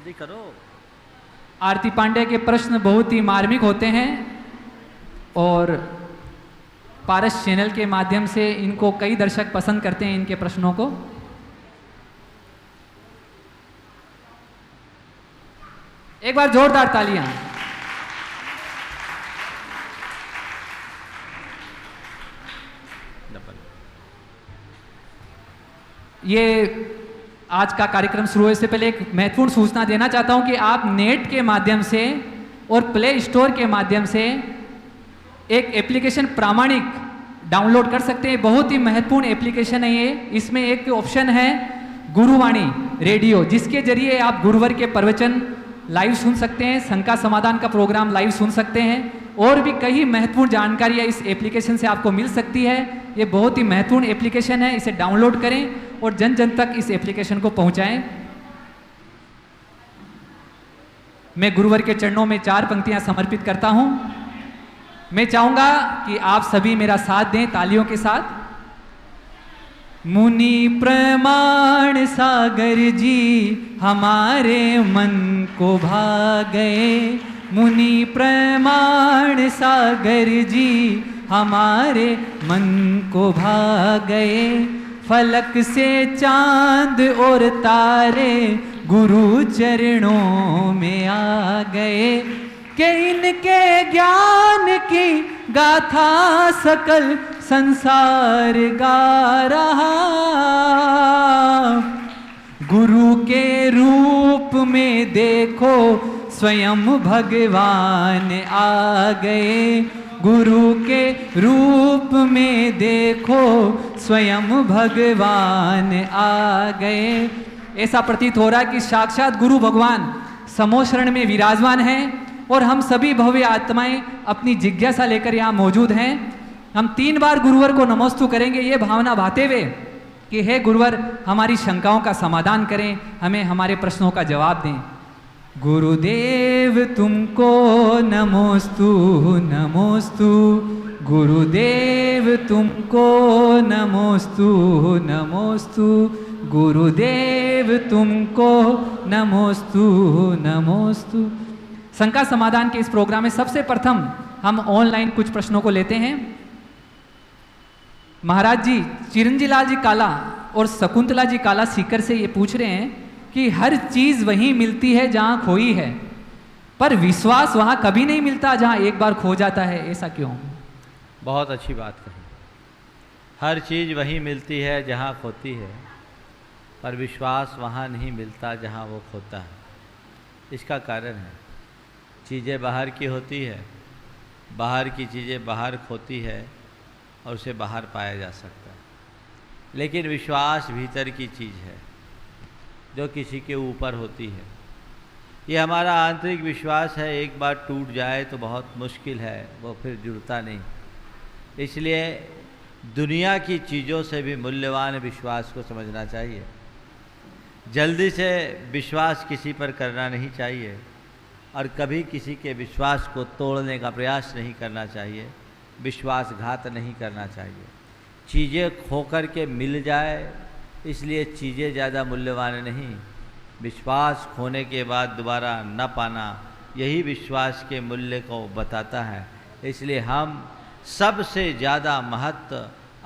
जल्दी करो। आरती पांडे के प्रश्न बहुत ही मार्मिक होते हैं और पारस चैनल के माध्यम से इनको कई दर्शक पसंद करते हैं इनके प्रश्नों को। एक बार जोरदार तालियां। ये आज का कार्यक्रम शुरू होने से पहले एक महत्वपूर्ण सूचना देना चाहता हूं कि आप नेट के माध्यम से और प्ले स्टोर के माध्यम से एक एप्लीकेशन प्रामाणिक डाउनलोड कर सकते हैं। बहुत ही महत्वपूर्ण एप्लीकेशन है ये। इसमें एक ऑप्शन है गुरुवाणी रेडियो, जिसके जरिए आप गुरुवर के प्रवचन लाइव सुन सकते हैं, शंका समाधान का प्रोग्राम लाइव सुन सकते हैं और भी कई महत्वपूर्ण जानकारियाँ इस एप्लीकेशन से आपको मिल सकती है। ये बहुत ही महत्वपूर्ण एप्लीकेशन है, इसे डाउनलोड करें और जन जन तक इस एप्लीकेशन को पहुंचाएं। मैं गुरुवर के चरणों में 4 पंक्तियां समर्पित करता हूं। मैं चाहूंगा कि आप सभी मेरा साथ दें तालियों के साथ। मुनि प्रमाण सागर जी हमारे मन को भा गए, मुनि प्रमाण सागर जी हमारे मन को भा गए। फलक से चांद और तारे गुरु चरणों में आ गए, कि इनके ज्ञान की गाथा सकल संसार गा रहा। गुरु के रूप में देखो स्वयं भगवान आ गए, गुरु के रूप में देखो स्वयं भगवान आ गए। ऐसा प्रतीत हो रहा है कि साक्षात गुरु भगवान समोशरण में विराजमान हैं और हम सभी भव्य आत्माएं अपनी जिज्ञासा लेकर यहाँ मौजूद हैं। हम 3 बार गुरुवर को नमोस्तु करेंगे, ये भावना भाते हुए कि हे गुरुवर हमारी शंकाओं का समाधान करें, हमें हमारे प्रश्नों का जवाब दें। गुरुदेव तुमको नमोस्तु नमोस्तु, गुरुदेव तुमको नमोस्तु नमोस्तु, गुरुदेव तुमको नमोस्तु नमोस्तु। शंका समाधान के इस प्रोग्राम में सबसे प्रथम हम ऑनलाइन कुछ प्रश्नों को लेते हैं। महाराज जी, चिरंजी लाल जी काला और शकुंतला जी काला सीकर से ये पूछ रहे हैं कि हर चीज वहीं मिलती है जहां खोई है, पर विश्वास वहां कभी नहीं मिलता जहां एक बार खो जाता है, ऐसा क्यों? बहुत अच्छी बात कही। हर चीज़ वहीं मिलती है जहाँ खोती है, पर विश्वास वहाँ नहीं मिलता जहाँ वो खोता है। इसका कारण है चीज़ें बाहर की होती है, बाहर की चीज़ें बाहर खोती है और उसे बाहर पाया जा सकता है, लेकिन विश्वास भीतर की चीज़ है जो किसी के ऊपर होती है। ये हमारा आंतरिक विश्वास है, एक बार टूट जाए तो बहुत मुश्किल है, वो फिर जुड़ता नहीं। इसलिए दुनिया की चीज़ों से भी मूल्यवान विश्वास को समझना चाहिए। जल्दी से विश्वास किसी पर करना नहीं चाहिए और कभी किसी के विश्वास को तोड़ने का प्रयास नहीं करना चाहिए, विश्वासघात नहीं करना चाहिए। चीज़ें खोकर के मिल जाए इसलिए चीज़ें ज़्यादा मूल्यवान नहीं, विश्वास खोने के बाद दोबारा न पाना यही विश्वास के मूल्य को बताता है। इसलिए हम सबसे ज़्यादा महत्व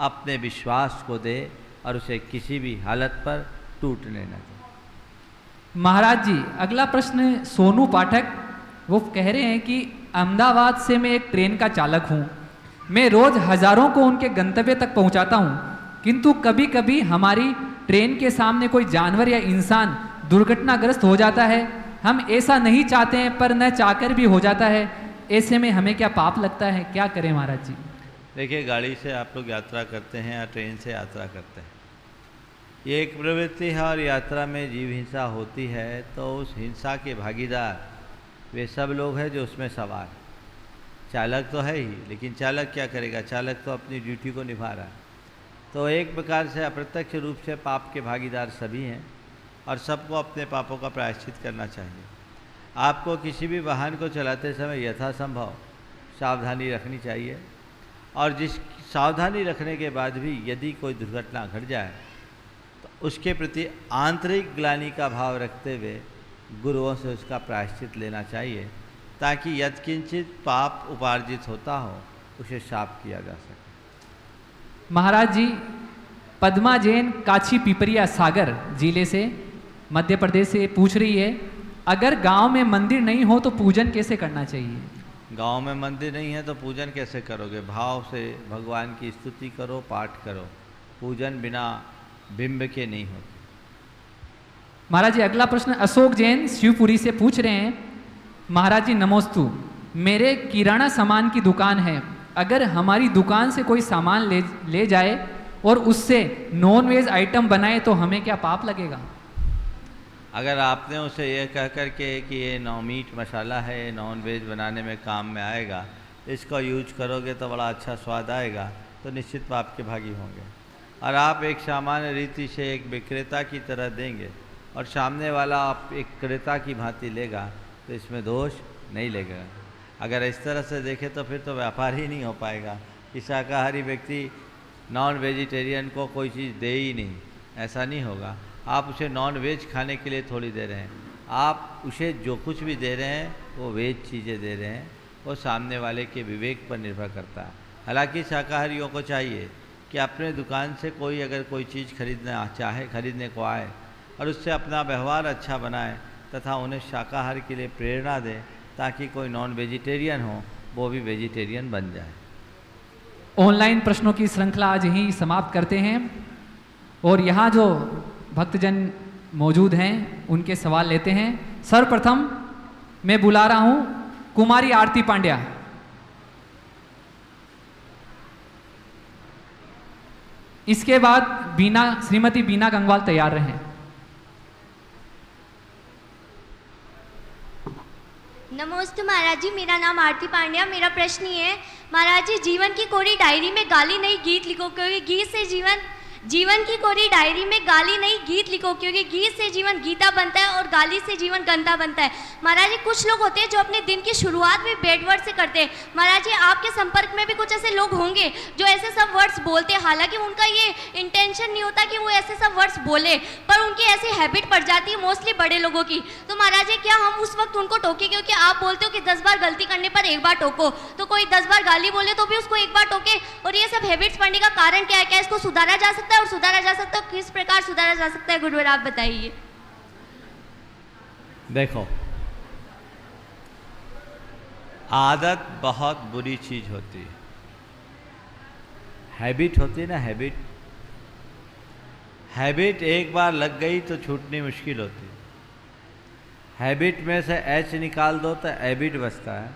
अपने विश्वास को दे और उसे किसी भी हालत पर टूटने न दें। महाराज जी, अगला प्रश्न सोनू पाठक, वो कह रहे हैं कि अहमदाबाद से मैं एक ट्रेन का चालक हूँ, मैं रोज़ हज़ारों को उनके गंतव्य तक पहुँचाता हूँ, किंतु कभी कभी हमारी ट्रेन के सामने कोई जानवर या इंसान दुर्घटनाग्रस्त हो जाता है। हम ऐसा नहीं चाहते हैं पर न चाहकर भी हो जाता है, ऐसे में हमें क्या पाप लगता है, क्या करें महाराज जी? देखिए, गाड़ी से आप लोग यात्रा करते हैं या ट्रेन से यात्रा करते हैं, ये एक प्रवृत्ति है और यात्रा में जीव हिंसा होती है तो उस हिंसा के भागीदार वे सब लोग हैं जो उसमें सवार। चालक तो है ही, लेकिन चालक क्या करेगा? चालक तो अपनी ड्यूटी को निभा रहा है। तो एक प्रकार से अप्रत्यक्ष रूप से पाप के भागीदार सभी हैं और सबको अपने पापों का प्रायश्चित करना चाहिए। आपको किसी भी वाहन को चलाते समय यथासंभव सावधानी रखनी चाहिए और जिस सावधानी रखने के बाद भी यदि कोई दुर्घटना घट जाए तो उसके प्रति आंतरिक ग्लानि का भाव रखते हुए गुरुओं से उसका प्रायश्चित लेना चाहिए, ताकि यत्किंचित पाप उपार्जित होता हो उसे शाप किया जा सके। महाराज जी, पद्मा जैन काची पिपरिया सागर जिले से मध्य प्रदेश से पूछ रही है, अगर गांव में मंदिर नहीं हो तो पूजन कैसे करना चाहिए? गांव में मंदिर नहीं है तो पूजन कैसे करोगे? भाव से भगवान की स्तुति करो, पाठ करो। पूजन बिना बिंब के नहीं होती। महाराज जी, अगला प्रश्न अशोक जैन शिवपुरी से पूछ रहे हैं, महाराज जी नमोस्तु, मेरे किराना सामान की दुकान है, अगर हमारी दुकान से कोई सामान ले जाए और उससे नॉन वेज आइटम बनाए तो हमें क्या पाप लगेगा? अगर आपने उसे यह कह कर के कि ये मीट मसाला है, नॉन वेज बनाने में काम में आएगा, इसको यूज करोगे तो बड़ा अच्छा स्वाद आएगा, तो निश्चित पाप के भागी होंगे। और आप एक सामान्य रीति से एक विक्रेता की तरह देंगे और सामने वाला आप एक क्रेता की भांति लेगा, तो इसमें दोष नहीं लगेगा। अगर इस तरह से देखें तो फिर तो व्यापार ही नहीं हो पाएगा कि शाकाहारी व्यक्ति नॉन वेजिटेरियन को कोई चीज़ दे ही नहीं, ऐसा नहीं होगा। आप उसे नॉन वेज खाने के लिए थोड़ी दे रहे हैं, आप उसे जो कुछ भी दे रहे हैं वो वेज चीज़ें दे रहे हैं, वो सामने वाले के विवेक पर निर्भर करता है। हालांकि शाकाहारियों को चाहिए कि अपने दुकान से कोई अगर कोई चीज़ खरीदना चाहे, खरीदने को आए और उससे अपना व्यवहार अच्छा बनाए तथा उन्हें शाकाहार के लिए प्रेरणा दें, ताकि कोई नॉन वेजिटेरियन हो वो भी वेजिटेरियन बन जाए। ऑनलाइन प्रश्नों की श्रृंखला आज यहीं समाप्त करते हैं और यहाँ जो भक्तजन मौजूद हैं उनके सवाल लेते हैं। सर्वप्रथम मैं बुला रहा हूँ कुमारी आरती पांड्या। इसके बाद श्रीमती बीना गंगवाल तैयार रहें। नमस्ते महाराज जी, मेरा नाम आरती पांड्या। मेरा प्रश्न ये है, महाराज जी, जीवन की कोरी डायरी में गाली नहीं गीत लिखो, क्योंकि गीत से जीवन की कोरी डायरी में गाली नहीं गीत लिखो, क्योंकि गीत से जीवन गीता बनता है और गाली से जीवन गंदा बनता है। महाराज जी, कुछ लोग होते हैं जो अपने दिन की शुरुआत भी बैड वर्ड से करते हैं। महाराज जी, आपके संपर्क में भी कुछ ऐसे लोग होंगे जो ऐसे सब वर्ड्स बोलते हैं, हालांकि उनका ये इंटेंशन नहीं होता कि वो ऐसे सब वर्ड्स बोले, पर उनकी ऐसी हैबिट पड़ जाती है मोस्टली बड़े लोगों की। तो महाराज जी, क्या हम उस वक्त उनको टोके? क्योंकि आप बोलते हो कि 10 बार गलती करने पर एक बार टोको, तो कोई 10 बार गाली बोले तो भी उसको एक बार टोके। और ये सब हैबिट्स पड़ने का कारण क्या है? क्या इसको सुधारा जा सकता है, और सुधारा जा सकता है किस प्रकार सुधारा जा सकता है? गुरुवर आप बताइए। देखो, आदत बहुत बुरी चीज होती है। हैबिट होती है ना, हैबिट एक बार लग गई तो छूटनी मुश्किल होती है। हैबिट में से एच निकाल दो तो एबिट बचता है,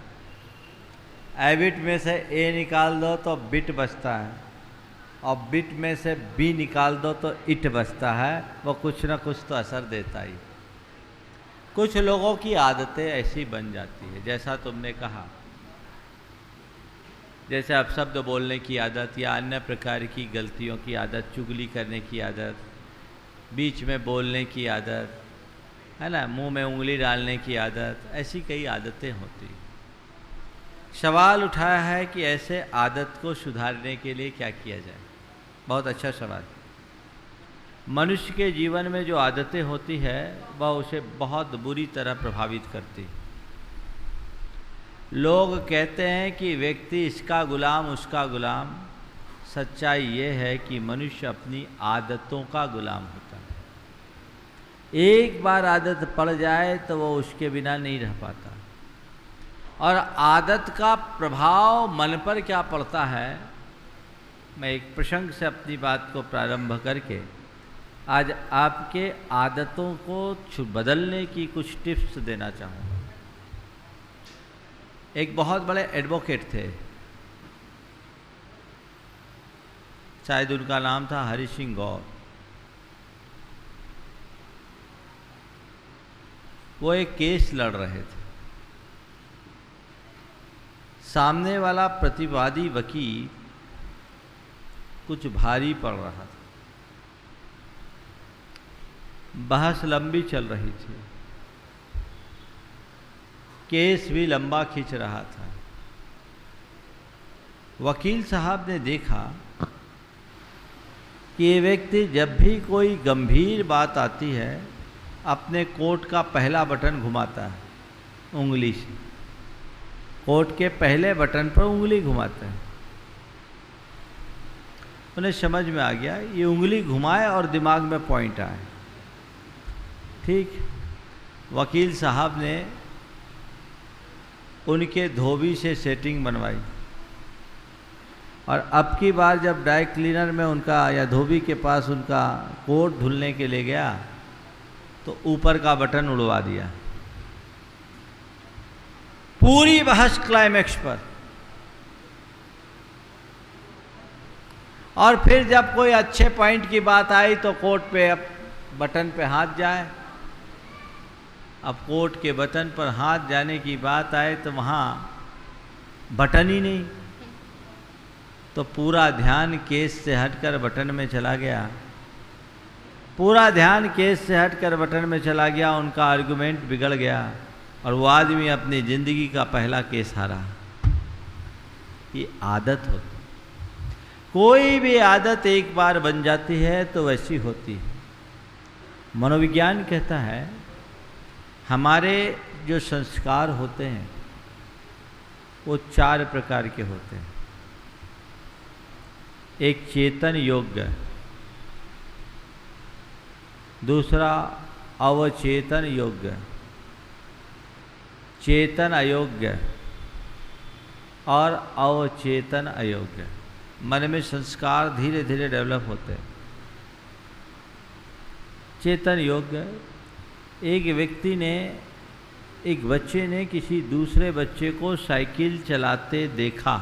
एबिट में से ए निकाल दो तो बिट बचता है, और बिट में से बी निकाल दो तो इट बचता है। वो कुछ ना कुछ तो असर देता ही। कुछ लोगों की आदतें ऐसी बन जाती है, जैसा तुमने कहा, जैसे अपशब्द बोलने की आदत या अन्य प्रकार की गलतियों की आदत, चुगली करने की आदत, बीच में बोलने की आदत, है ना, मुंह में उंगली डालने की आदत, ऐसी कई आदतें होती हैं। सवाल उठाया है कि ऐसे आदत को सुधारने के लिए क्या किया जाए। बहुत अच्छा सवाल। मनुष्य के जीवन में जो आदतें होती है वह उसे बहुत बुरी तरह प्रभावित करती है। लोग कहते हैं कि व्यक्ति इसका गुलाम उसका गुलाम। सच्चाई ये है कि मनुष्य अपनी आदतों का गुलाम होता है। एक बार आदत पड़ जाए तो वो उसके बिना नहीं रह पाता। और आदत का प्रभाव मन पर क्या पड़ता है, मैं एक प्रसंग से अपनी बात को प्रारंभ करके आज आपके आदतों को बदलने की कुछ टिप्स देना चाहूँगा। एक बहुत बड़े एडवोकेट थे, शायद उनका नाम था हरि सिंह गौर। वो एक केस लड़ रहे थे। सामने वाला प्रतिवादी वकील कुछ भारी पड़ रहा था। बहस लंबी चल रही थी, केस भी लंबा खींच रहा था। वकील साहब ने देखा कि ये व्यक्ति जब भी कोई गंभीर बात आती है अपने कोट का पहला बटन घुमाता है उंगली से, कोट के पहले बटन पर उंगली घुमाता है। उन्हें समझ में आ गया ये उंगली घुमाए और दिमाग में पॉइंट आए। ठीक, वकील साहब ने उनके धोबी से सेटिंग बनवाई और अब की बार जब ड्राई क्लीनर में उनका या धोबी के पास उनका कोट धुलने के लिए गया तो ऊपर का बटन उड़वा दिया। पूरी बहस क्लाइमेक्स पर। और फिर जब कोई अच्छे पॉइंट की बात आई तो कोट पे अब बटन पे हाथ जाए। अब कोट के बटन पर हाथ जाने की बात आए तो वहाँ बटन ही नहीं, तो पूरा ध्यान केस से हटकर बटन में चला गया। पूरा ध्यान केस से हटकर बटन में चला गया, उनका आर्गुमेंट बिगड़ गया और वो आदमी अपनी ज़िंदगी का पहला केस हारा। ये आदत होती, कोई भी आदत एक बार बन जाती है तो वैसी होती है। मनोविज्ञान कहता है हमारे जो संस्कार होते हैं वो 4 प्रकार के होते हैं। एक चेतन योग्य, दूसरा अवचेतन योग्य, चेतन अयोग्य और अवचेतन अयोग्य। मन में संस्कार धीरे धीरे डेवलप होते हैं। चेतन योग्य, एक व्यक्ति ने, एक बच्चे ने किसी दूसरे बच्चे को साइकिल चलाते देखा,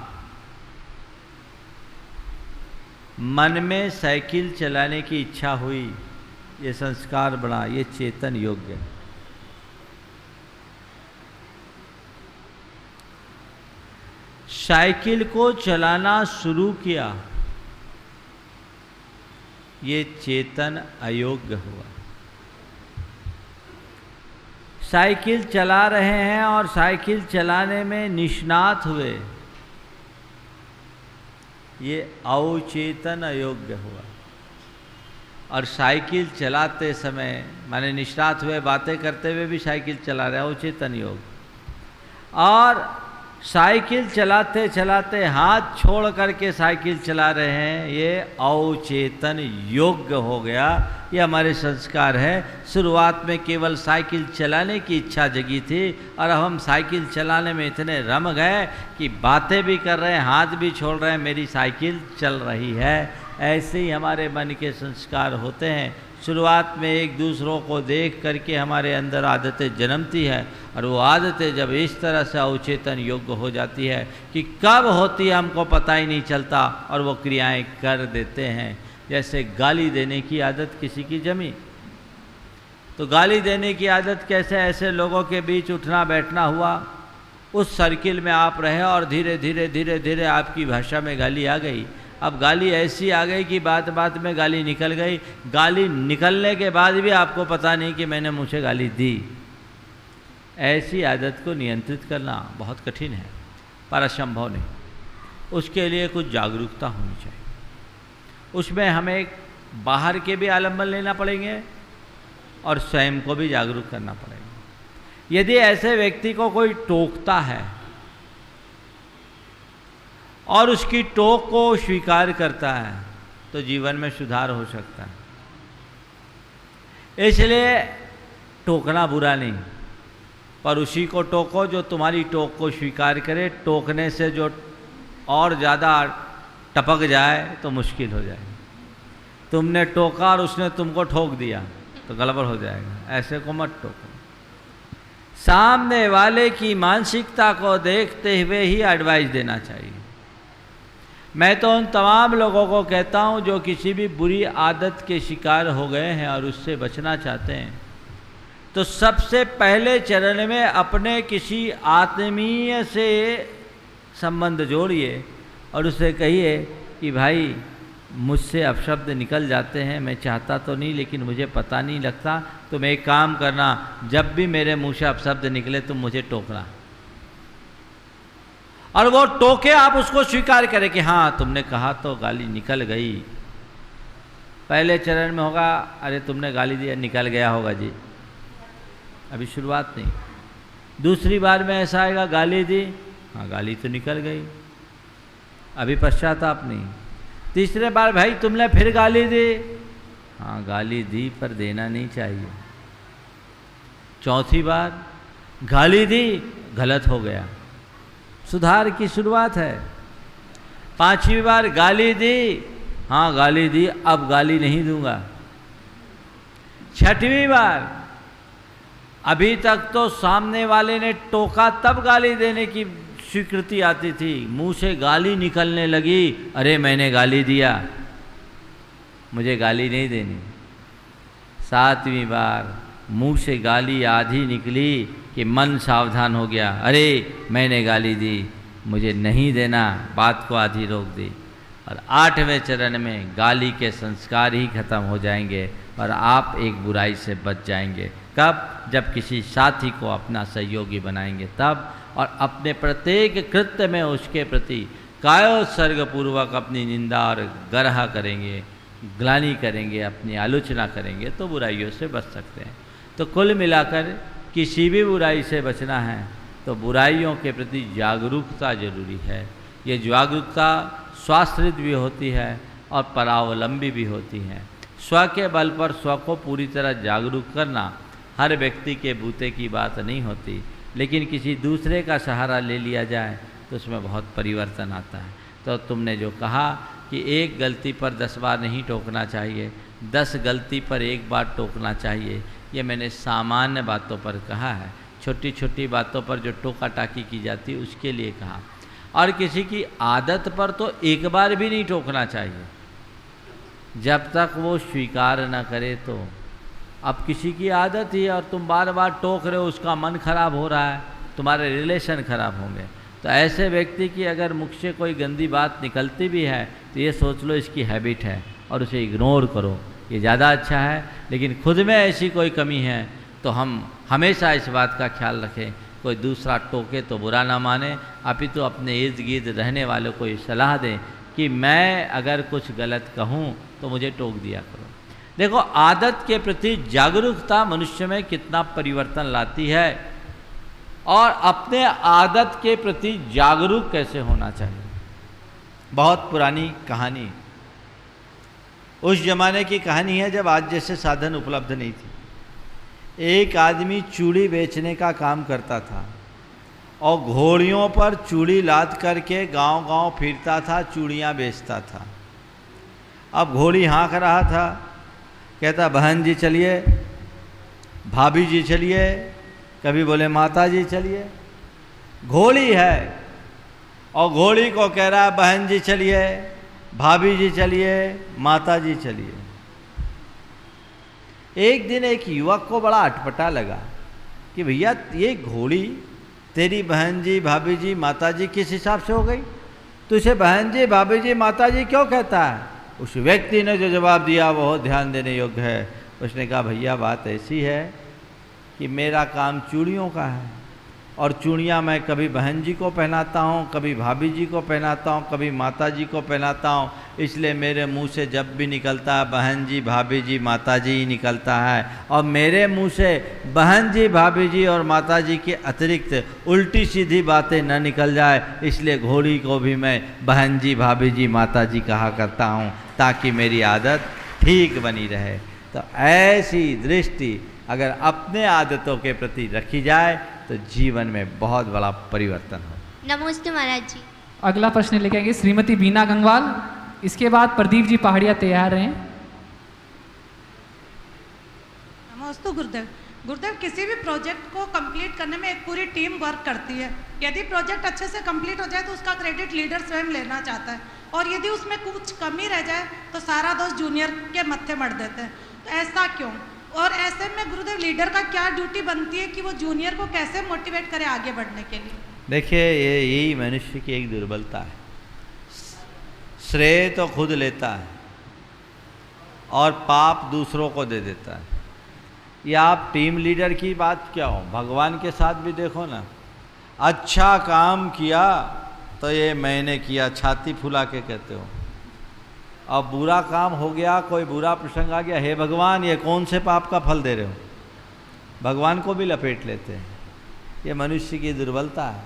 मन में साइकिल चलाने की इच्छा हुई, ये संस्कार बना, ये चेतन योग्य। साइकिल को चलाना शुरू किया, ये चेतन अयोग्य हुआ। साइकिल चला रहे हैं और साइकिल चलाने में निष्णात हुए, ये अवचेतन अयोग्य हुआ। और साइकिल चलाते समय माने निष्णात हुए, बातें करते हुए भी साइकिल चला रहे, अवचेतन योग। और साइकिल चलाते चलाते हाथ छोड़ करके साइकिल चला रहे हैं, ये अवचेतन योग्य हो गया। ये हमारे संस्कार है। शुरुआत में केवल साइकिल चलाने की इच्छा जगी थी और अब हम साइकिल चलाने में इतने रम गए कि बातें भी कर रहे हैं, हाथ भी छोड़ रहे हैं, मेरी साइकिल चल रही है। ऐसे ही हमारे मन के संस्कार होते हैं। शुरुआत में एक दूसरों को देख करके हमारे अंदर आदतें जन्मती है और वो आदतें जब इस तरह से अवचेतन योग्य हो जाती है कि कब होती है हमको पता ही नहीं चलता और वो क्रियाएं कर देते हैं। जैसे गाली देने की आदत किसी की जमी, तो गाली देने की आदत कैसे, ऐसे लोगों के बीच उठना बैठना हुआ, उस सर्किल में आप रहे और धीरे धीरे धीरे धीरे आपकी भाषा में गाली आ गई। अब गाली ऐसी आ गई कि बात बात में गाली निकल गई। गाली निकलने के बाद भी आपको पता नहीं कि मैंने मुझे गाली दी। ऐसी आदत को नियंत्रित करना बहुत कठिन है, पर असंभव नहीं। उसके लिए कुछ जागरूकता होनी चाहिए। उसमें हमें बाहर के भी आलम्बन लेना पड़ेंगे और स्वयं को भी जागरूक करना पड़ेगा। यदि ऐसे व्यक्ति को कोई टोकता है और उसकी टोक को स्वीकार करता है तो जीवन में सुधार हो सकता है। इसलिए टोकना बुरा नहीं, पर उसी को टोको जो तुम्हारी टोक को स्वीकार करे। टोकने से जो और ज़्यादा टपक जाए तो मुश्किल हो जाएगी। तुमने टोका और उसने तुमको ठोक दिया तो गड़बड़ हो जाएगा। ऐसे को मत टोको। सामने वाले की मानसिकता को देखते हुए ही एडवाइस देना चाहिए। मैं तो उन तमाम लोगों को कहता हूं जो किसी भी बुरी आदत के शिकार हो गए हैं और उससे बचना चाहते हैं, तो सबसे पहले चरण में अपने किसी आत्मीय से संबंध जोड़िए और उसे कहिए कि भाई मुझसे अपशब्द निकल जाते हैं, मैं चाहता तो नहीं लेकिन मुझे पता नहीं लगता, तो मैं एक काम करना, जब भी मेरे मुंह से अपशब्द निकले तुम मुझे टोकना। और वो टोके आप उसको स्वीकार करें कि हाँ तुमने कहा तो गाली निकल गई। पहले चरण में होगा अरे तुमने गाली दिया, निकल गया होगा जी, अभी शुरुआत नहीं। दूसरी बार में ऐसा आएगा, गाली दी, हाँ गाली तो निकल गई, अभी पश्चाताप नहीं। तीसरे बार भाई तुमने फिर गाली दी, हाँ गाली दी पर देना नहीं चाहिए। चौथी बार गाली दी, गलत हो गया, सुधार की शुरुआत है। पांचवी बार गाली दी, हाँ गाली दी, अब गाली नहीं दूंगा। छठवीं बार, अभी तक तो सामने वाले ने टोका तब गाली देने की स्वीकृति आती थी, मुंह से गाली निकलने लगी, अरे मैंने गाली दिया, मुझे गाली नहीं देनी। सातवीं बार मुंह से गाली आधी निकली कि मन सावधान हो गया, अरे मैंने गाली दी, मुझे नहीं देना, बात को आधी रोक दी। और आठवें चरण में गाली के संस्कार ही खत्म हो जाएंगे और आप एक बुराई से बच जाएंगे। कब? जब किसी साथी को अपना सहयोगी बनाएंगे तब, और अपने प्रत्येक कृत्य में उसके प्रति कायोत्सर्गपूर्वक अपनी निंदा और गर्ह करेंगे, ग्लानि करेंगे, अपनी आलोचना करेंगे तो बुराइयों से बच सकते हैं। तो कुल मिलाकर किसी भी बुराई से बचना है तो बुराइयों के प्रति जागरूकता जरूरी है। ये जागरूकता स्वाश्रित भी होती है और परावलंबी भी होती है। स्व के बल पर स्व को पूरी तरह जागरूक करना हर व्यक्ति के बूते की बात नहीं होती, लेकिन किसी दूसरे का सहारा ले लिया जाए तो उसमें बहुत परिवर्तन आता है। तो तुमने जो कहा कि एक गलती पर 10 बार नहीं टोकना चाहिए, 10 गलती पर एक बार टोकना चाहिए, ये मैंने सामान्य बातों पर कहा है। छोटी छोटी बातों पर जो टोका टाकी की जाती है उसके लिए कहा। और किसी की आदत पर तो एक बार भी नहीं टोकना चाहिए जब तक वो स्वीकार न करे। तो अब किसी की आदत ही है और तुम बार बार टोक रहे हो, उसका मन खराब हो रहा है, तुम्हारे रिलेशन खराब होंगे। तो ऐसे व्यक्ति की अगर मुख से कोई गंदी बात निकलती भी है तो ये सोच लो इसकी हैबिट है और उसे इग्नोर करो, ये ज़्यादा अच्छा है। लेकिन खुद में ऐसी कोई कमी है तो हम हमेशा इस बात का ख्याल रखें, कोई दूसरा टोके तो बुरा ना माने, अपितु तो अपने इर्द गिर्द रहने वालों को ये सलाह दें कि मैं अगर कुछ गलत कहूँ तो मुझे टोक दिया करो। देखो, आदत के प्रति जागरूकता मनुष्य में कितना परिवर्तन लाती है और अपने आदत के प्रति जागरूक कैसे होना चाहिए। बहुत पुरानी कहानी, उस जमाने की कहानी है जब आज जैसे साधन उपलब्ध नहीं थी। एक आदमी चूड़ी बेचने का काम करता था और घोड़ियों पर चूड़ी लाद करके गांव-गांव फिरता था, चूड़ियाँ बेचता था। अब घोड़ी हाँक रहा था, कहता बहन जी चलिए, भाभी जी चलिए, कभी बोले माता जी चलिए। घोड़ी है और घोड़ी को कह रहा है बहन जी चलिए, भाभी जी चलिए, माता जी चलिए। एक दिन एक युवक को बड़ा अटपटा लगा कि भैया ये घोड़ी तेरी बहन जी, भाभी जी, माता जी किस हिसाब से हो गई? तो इसे बहन जी, भाभी जी, माता जी क्यों कहता है? उस व्यक्ति ने जो जवाब दिया वो बहुत ध्यान देने योग्य है। उसने कहा भैया बात ऐसी है कि मेरा काम चूड़ियों का है और चूड़ियाँ मैं कभी बहन जी को पहनाता हूँ, कभी भाभी जी को पहनाता हूँ, कभी माता जी को पहनाता हूँ, इसलिए मेरे मुंह से जब भी निकलता है बहन जी, भाभी जी, माता जी ही निकलता है। और मेरे मुंह से बहन जी, भाभी जी और माता जी के अतिरिक्त उल्टी सीधी बातें न निकल जाए, इसलिए घोड़ी को भी मैं बहन जी, भाभी जी, माता जी कहा करता हूँ ताकि मेरी आदत ठीक बनी रहे। तो ऐसी दृष्टि अगर अपने आदतों के प्रति रखी जाए तो जीवन में बहुत बड़ा परिवर्तन हो। नमस्ते महाराज जी। अगला प्रश्न लेके आएंगे श्रीमती बीना गंगवाल, इसके बाद प्रदीप जी पहाड़िया तैयार हैं। नमस्ते गुरुदेव। गुरुदेव, किसी भी प्रोजेक्ट को कंप्लीट करने में एक पूरी टीम वर्क करती है। यदि प्रोजेक्ट अच्छे से कंप्लीट हो जाए तो उसका क्रेडिट लीडर स्वयं लेना चाहता है, और यदि उसमें कुछ कमी रह जाए तो सारा दोष जूनियर के मत्थे मढ़ देते हैं। तो ऐसा क्यों? और ऐसे में गुरुदेव लीडर का क्या ड्यूटी बनती है कि वो जूनियर को कैसे मोटिवेट करे आगे बढ़ने के लिए? देखिए, यही मनुष्य की एक दुर्बलता है। श्रेय तो खुद लेता है और पाप दूसरों को दे देता है। या आप टीम लीडर की बात क्या हो, भगवान के साथ भी देखो ना, अच्छा काम किया तो ये मैंने किया छाती फुला के कहते हो, अब बुरा काम हो गया, कोई बुरा प्रसंग आ गया, हे भगवान ये कौन से पाप का फल दे रहे हो? भगवान को भी लपेट लेते हैं। ये मनुष्य की दुर्बलता है।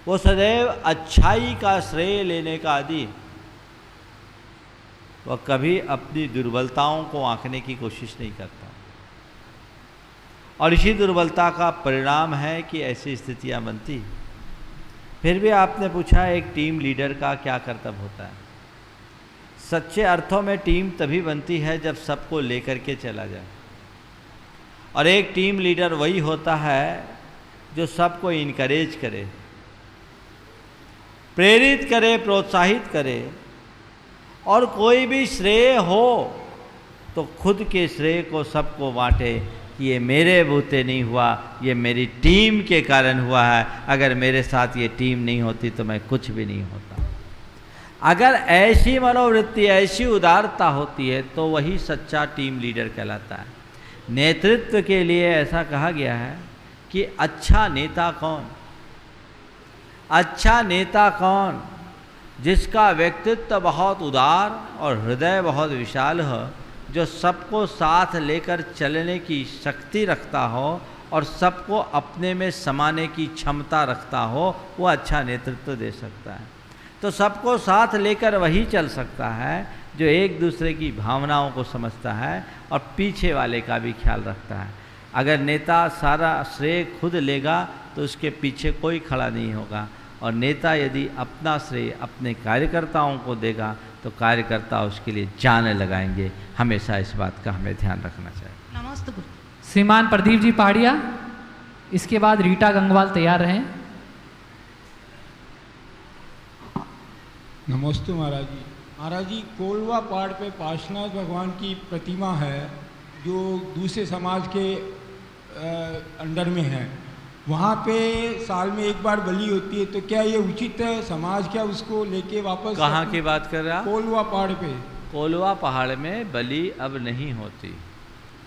वो सदैव अच्छाई का श्रेय लेने का आदी, वह कभी अपनी दुर्बलताओं को आंकने की कोशिश नहीं करता। और इसी दुर्बलता का परिणाम है कि ऐसी स्थितियां बनती। फिर भी आपने पूछा एक टीम लीडर का क्या कर्तव्य होता है। सच्चे अर्थों में टीम तभी बनती है जब सबको लेकर के चला जाए। और एक टीम लीडर वही होता है जो सबको इनकरेज करे, प्रेरित करे, प्रोत्साहित करे। और कोई भी श्रेय हो तो खुद के श्रेय को सबको बांटे कि ये मेरे बूते नहीं हुआ, ये मेरी टीम के कारण हुआ है। अगर मेरे साथ ये टीम नहीं होती तो मैं कुछ भी नहीं होता। अगर ऐसी मनोवृत्ति, ऐसी उदारता होती है तो वही सच्चा टीम लीडर कहलाता है। नेतृत्व के लिए ऐसा कहा गया है कि अच्छा नेता कौन? अच्छा नेता कौन? जिसका व्यक्तित्व बहुत उदार और हृदय बहुत विशाल हो, जो सबको साथ लेकर चलने की शक्ति रखता हो और सबको अपने में समाने की क्षमता रखता हो, वो अच्छा नेतृत्व दे सकता है। तो सबको साथ लेकर वही चल सकता है जो एक दूसरे की भावनाओं को समझता है और पीछे वाले का भी ख्याल रखता है। अगर नेता सारा श्रेय खुद लेगा तो उसके पीछे कोई खड़ा नहीं होगा। और नेता यदि अपना श्रेय अपने कार्यकर्ताओं को देगा तो कार्यकर्ता उसके लिए जान लगाएंगे। हमेशा इस बात का हमें ध्यान रखना चाहिए। नमस्ते गुरु। श्रीमान प्रदीप जी पहाड़िया, इसके बाद रीटा गंगवाल तैयार रहें। नमस्ते महाराज जी। महाराज जी, कोलवा पहाड़ पे पार्श्वनाथ भगवान की प्रतिमा है जो दूसरे समाज के अंडर में है। वहाँ पे साल में एक बार बलि होती है, तो क्या ये उचित है? समाज क्या उसको लेके वापस? कहाँ की बात कर रहे हैं आप? कोलवा पहाड़ पे। कोलवा पहाड़ में बलि अब नहीं होती।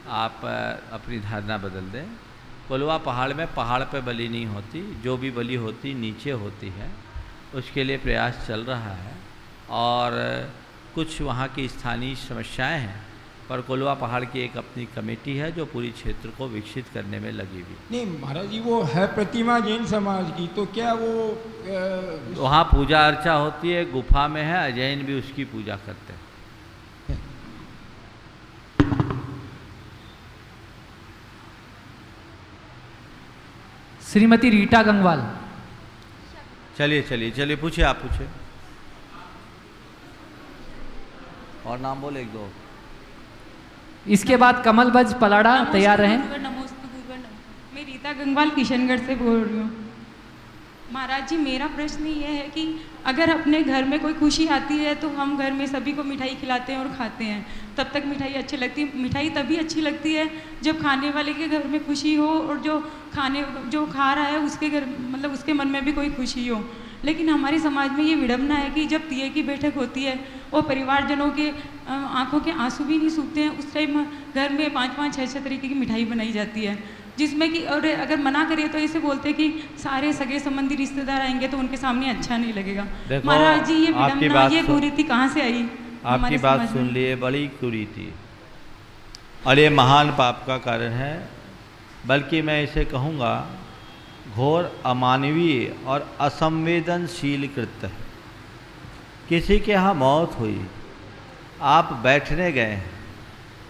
आप अपनी धारणा बदल दें। कोलवा पहाड़ में पहाड़ पे बलि नहीं होती। जो भी बलि होती नीचे होती है। उसके लिए प्रयास चल रहा है और कुछ वहाँ की स्थानीय समस्याएं हैं, पर कोलवा पहाड़ की एक अपनी कमेटी है जो पूरी क्षेत्र को विकसित करने में लगी हुई। नहीं महाराज जी, वो है प्रतिमा जैन समाज की, तो क्या वो वहाँ पूजा अर्चा होती है, गुफा में है, जैन भी उसकी पूजा करते हैं। श्रीमती रीटा गंगवाल। चलिए चलिए चलिए, पूछिए, आप पूछिए। और नाम बोले एक दो। इसके बाद कमल बज पलाड़ा तैयार रहें। नमस्ते। मैं रीता गंगवाल किशनगढ़ से बोल रही हूँ। महाराज जी, मेरा प्रश्न ये है कि अगर अपने घर में कोई खुशी आती है तो हम घर में सभी को मिठाई खिलाते हैं और खाते हैं, तब तक मिठाई अच्छी लगती है। मिठाई तभी अच्छी लगती है जब खाने वाले के घर में खुशी हो और जो खा रहा है उसके घर, मतलब उसके मन में भी कोई खुशी हो। लेकिन हमारे समाज में ये विडंबना है कि जब तिये की बैठक होती है और परिवारजनों के आंखों के आंसू भी नहीं सूखते हैं, उस टाइम घर में 5-5, 6-6 तरीके की मिठाई बनाई जाती है, जिसमें कि और अगर मना करिए तो ऐसे बोलते हैं कि सारे सगे संबंधी रिश्तेदार आएंगे तो उनके सामने अच्छा नहीं लगेगा। महाराज जी, ये विडंबना, ये कुरीति कहाँ से आई? आपकी बात सुन लिए, बड़ी कुरीति और ये महान पाप का कारण है। बल्कि मैं इसे कहूँगा घोर अमानवीय और असंवेदनशील कृत्य है। किसी के यहाँ मौत हुई, आप बैठने गए,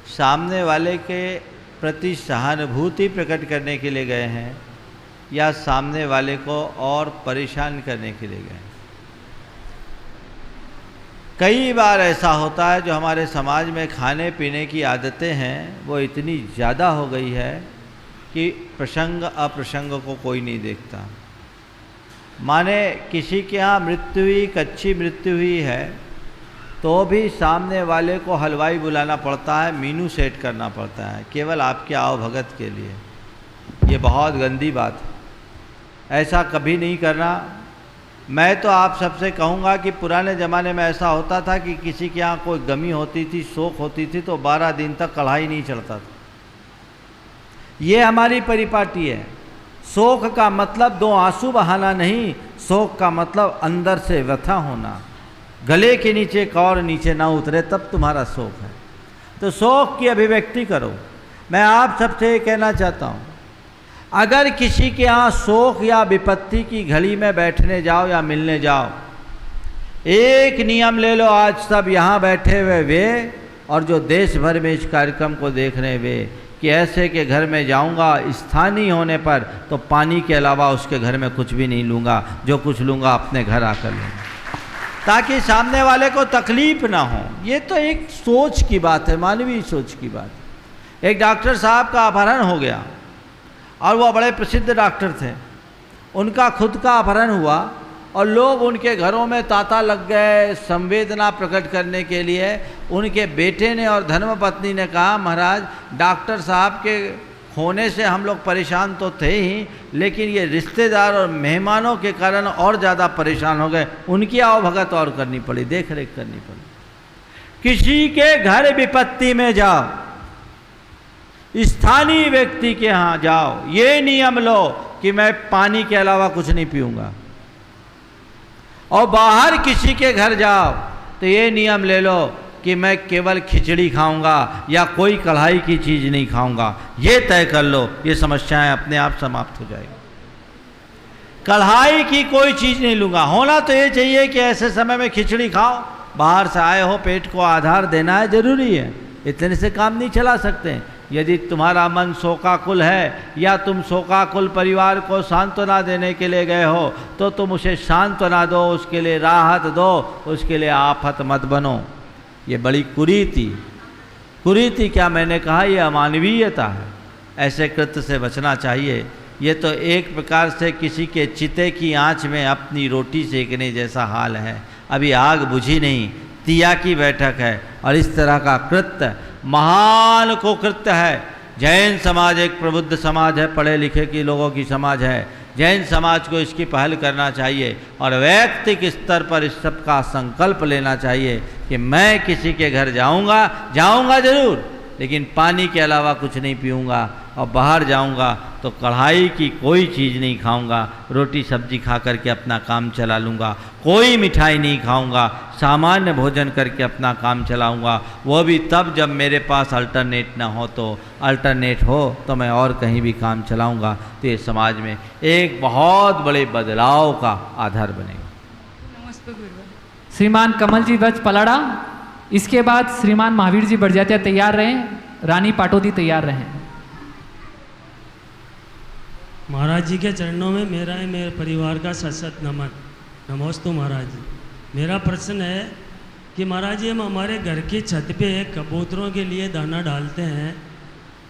सामने वाले के प्रति सहानुभूति प्रकट करने के लिए गए हैं या सामने वाले को और परेशान करने के लिए गए। कई बार ऐसा होता है जो हमारे समाज में खाने पीने की आदतें हैं वो इतनी ज़्यादा हो गई है कि प्रसंग अप्रसंग को कोई नहीं देखता। माने किसी के यहाँ मृत्यु हुई, कच्ची मृत्यु हुई है, तो भी सामने वाले को हलवाई बुलाना पड़ता है, मीनू सेट करना पड़ता है केवल आपके आओ भगत के लिए। ये बहुत गंदी बात है, ऐसा कभी नहीं करना। मैं तो आप सबसे कहूँगा कि पुराने ज़माने में ऐसा होता था कि किसी के यहाँ कोई गमी होती थी, शोक होती थी, तो 12 दिन तक कढ़ाई नहीं चढ़ता था। ये हमारी परिपाटी है। शोक का मतलब 2 आंसू बहाना नहीं, शोक का मतलब अंदर से व्यथा होना, गले के नीचे कौर नीचे ना उतरे तब तुम्हारा शोक है। तो शोक की अभिव्यक्ति करो। मैं आप सबसे ये कहना चाहता हूँ, अगर किसी के यहाँ शोक या विपत्ति की घड़ी में बैठने जाओ या मिलने जाओ, एक नियम ले लो आज सब यहाँ बैठे हुए वे और जो देश भर में इस कार्यक्रम को देख रहे वे, कि ऐसे के घर में जाऊंगा स्थानीय होने पर तो पानी के अलावा उसके घर में कुछ भी नहीं लूँगा, जो कुछ लूँगा अपने घर आकर लूँगा, ताकि सामने वाले को तकलीफ ना हो। ये तो एक सोच की बात है, मानवीय सोच की बात है। एक डॉक्टर साहब का अपहरण हो गया और वह बड़े प्रसिद्ध डॉक्टर थे, उनका खुद का अपहरण हुआ और लोग उनके घरों में तांता लग गए संवेदना प्रकट करने के लिए। उनके बेटे ने और धर्मपत्नी ने कहा, महाराज डॉक्टर साहब के होने से हम लोग परेशान तो थे ही, लेकिन ये रिश्तेदार और मेहमानों के कारण और ज़्यादा परेशान हो गए, उनकी आवभगत और करनी पड़ी, देख रेख करनी पड़ी। किसी के घर विपत्ति में जाओ, स्थानीय व्यक्ति के यहाँ जाओ, ये नियम लो कि मैं पानी के अलावा कुछ नहीं पीऊँगा, और बाहर किसी के घर जाओ तो ये नियम ले लो कि मैं केवल खिचड़ी खाऊंगा या कोई कढ़ाई की चीज़ नहीं खाऊंगा। ये तय कर लो, ये समस्याएं अपने आप समाप्त हो जाएगी। कढ़ाई की कोई चीज़ नहीं लूँगा, होना तो ये चाहिए कि ऐसे समय में खिचड़ी खाओ, बाहर से आए हो, पेट को आधार देना है, ज़रूरी है, इतने से काम नहीं चला सकते। यदि तुम्हारा मन शोकाकुल है या तुम शोकाकुल परिवार को सांत्वना देने के लिए गए हो तो तुम उसे सांत्वना दो, उसके लिए राहत दो, उसके लिए आफत मत बनो। ये बड़ी कुरीति क्या मैंने कहा, ये अमानवीयता है, ऐसे कृत्य से बचना चाहिए। ये तो एक प्रकार से किसी के चिते की आंच में अपनी रोटी सेकने जैसा हाल है। अभी आग बुझी नहीं, तिया की बैठक है, और इस तरह का कृत्य महान को कृत्य है। जैन समाज एक प्रबुद्ध समाज है, पढ़े लिखे की लोगों की समाज है। जैन समाज को इसकी पहल करना चाहिए और वैयक्तिक स्तर पर इस सब का संकल्प लेना चाहिए कि मैं किसी के घर जाऊंगा जरूर, लेकिन पानी के अलावा कुछ नहीं पीऊँगा, और बाहर जाऊंगा तो कढ़ाई की कोई चीज़ नहीं खाऊंगा, रोटी सब्जी खा करके अपना काम चला लूँगा, कोई मिठाई नहीं खाऊंगा, सामान्य भोजन करके अपना काम चलाऊंगा, वो भी तब जब मेरे पास अल्टरनेट ना हो, तो अल्टरनेट हो तो मैं और कहीं भी काम चलाऊंगा। तो ये समाज में एक बहुत बड़े बदलाव का आधार बनेगा। नमस्ते गुरुदेव। श्रीमान कमल जी वच पलाड़ा, इसके बाद श्रीमान महावीर जी बड़जात्या तैयार रहें, रानी पाटोदी तैयार रहें। महाराज जी के चरणों में मेरे परिवार का सशत नमन। नमोस्तु महाराज जी। मेरा प्रश्न है कि महाराज जी हम हमारे घर की छत पे कबूतरों के लिए दाना डालते हैं,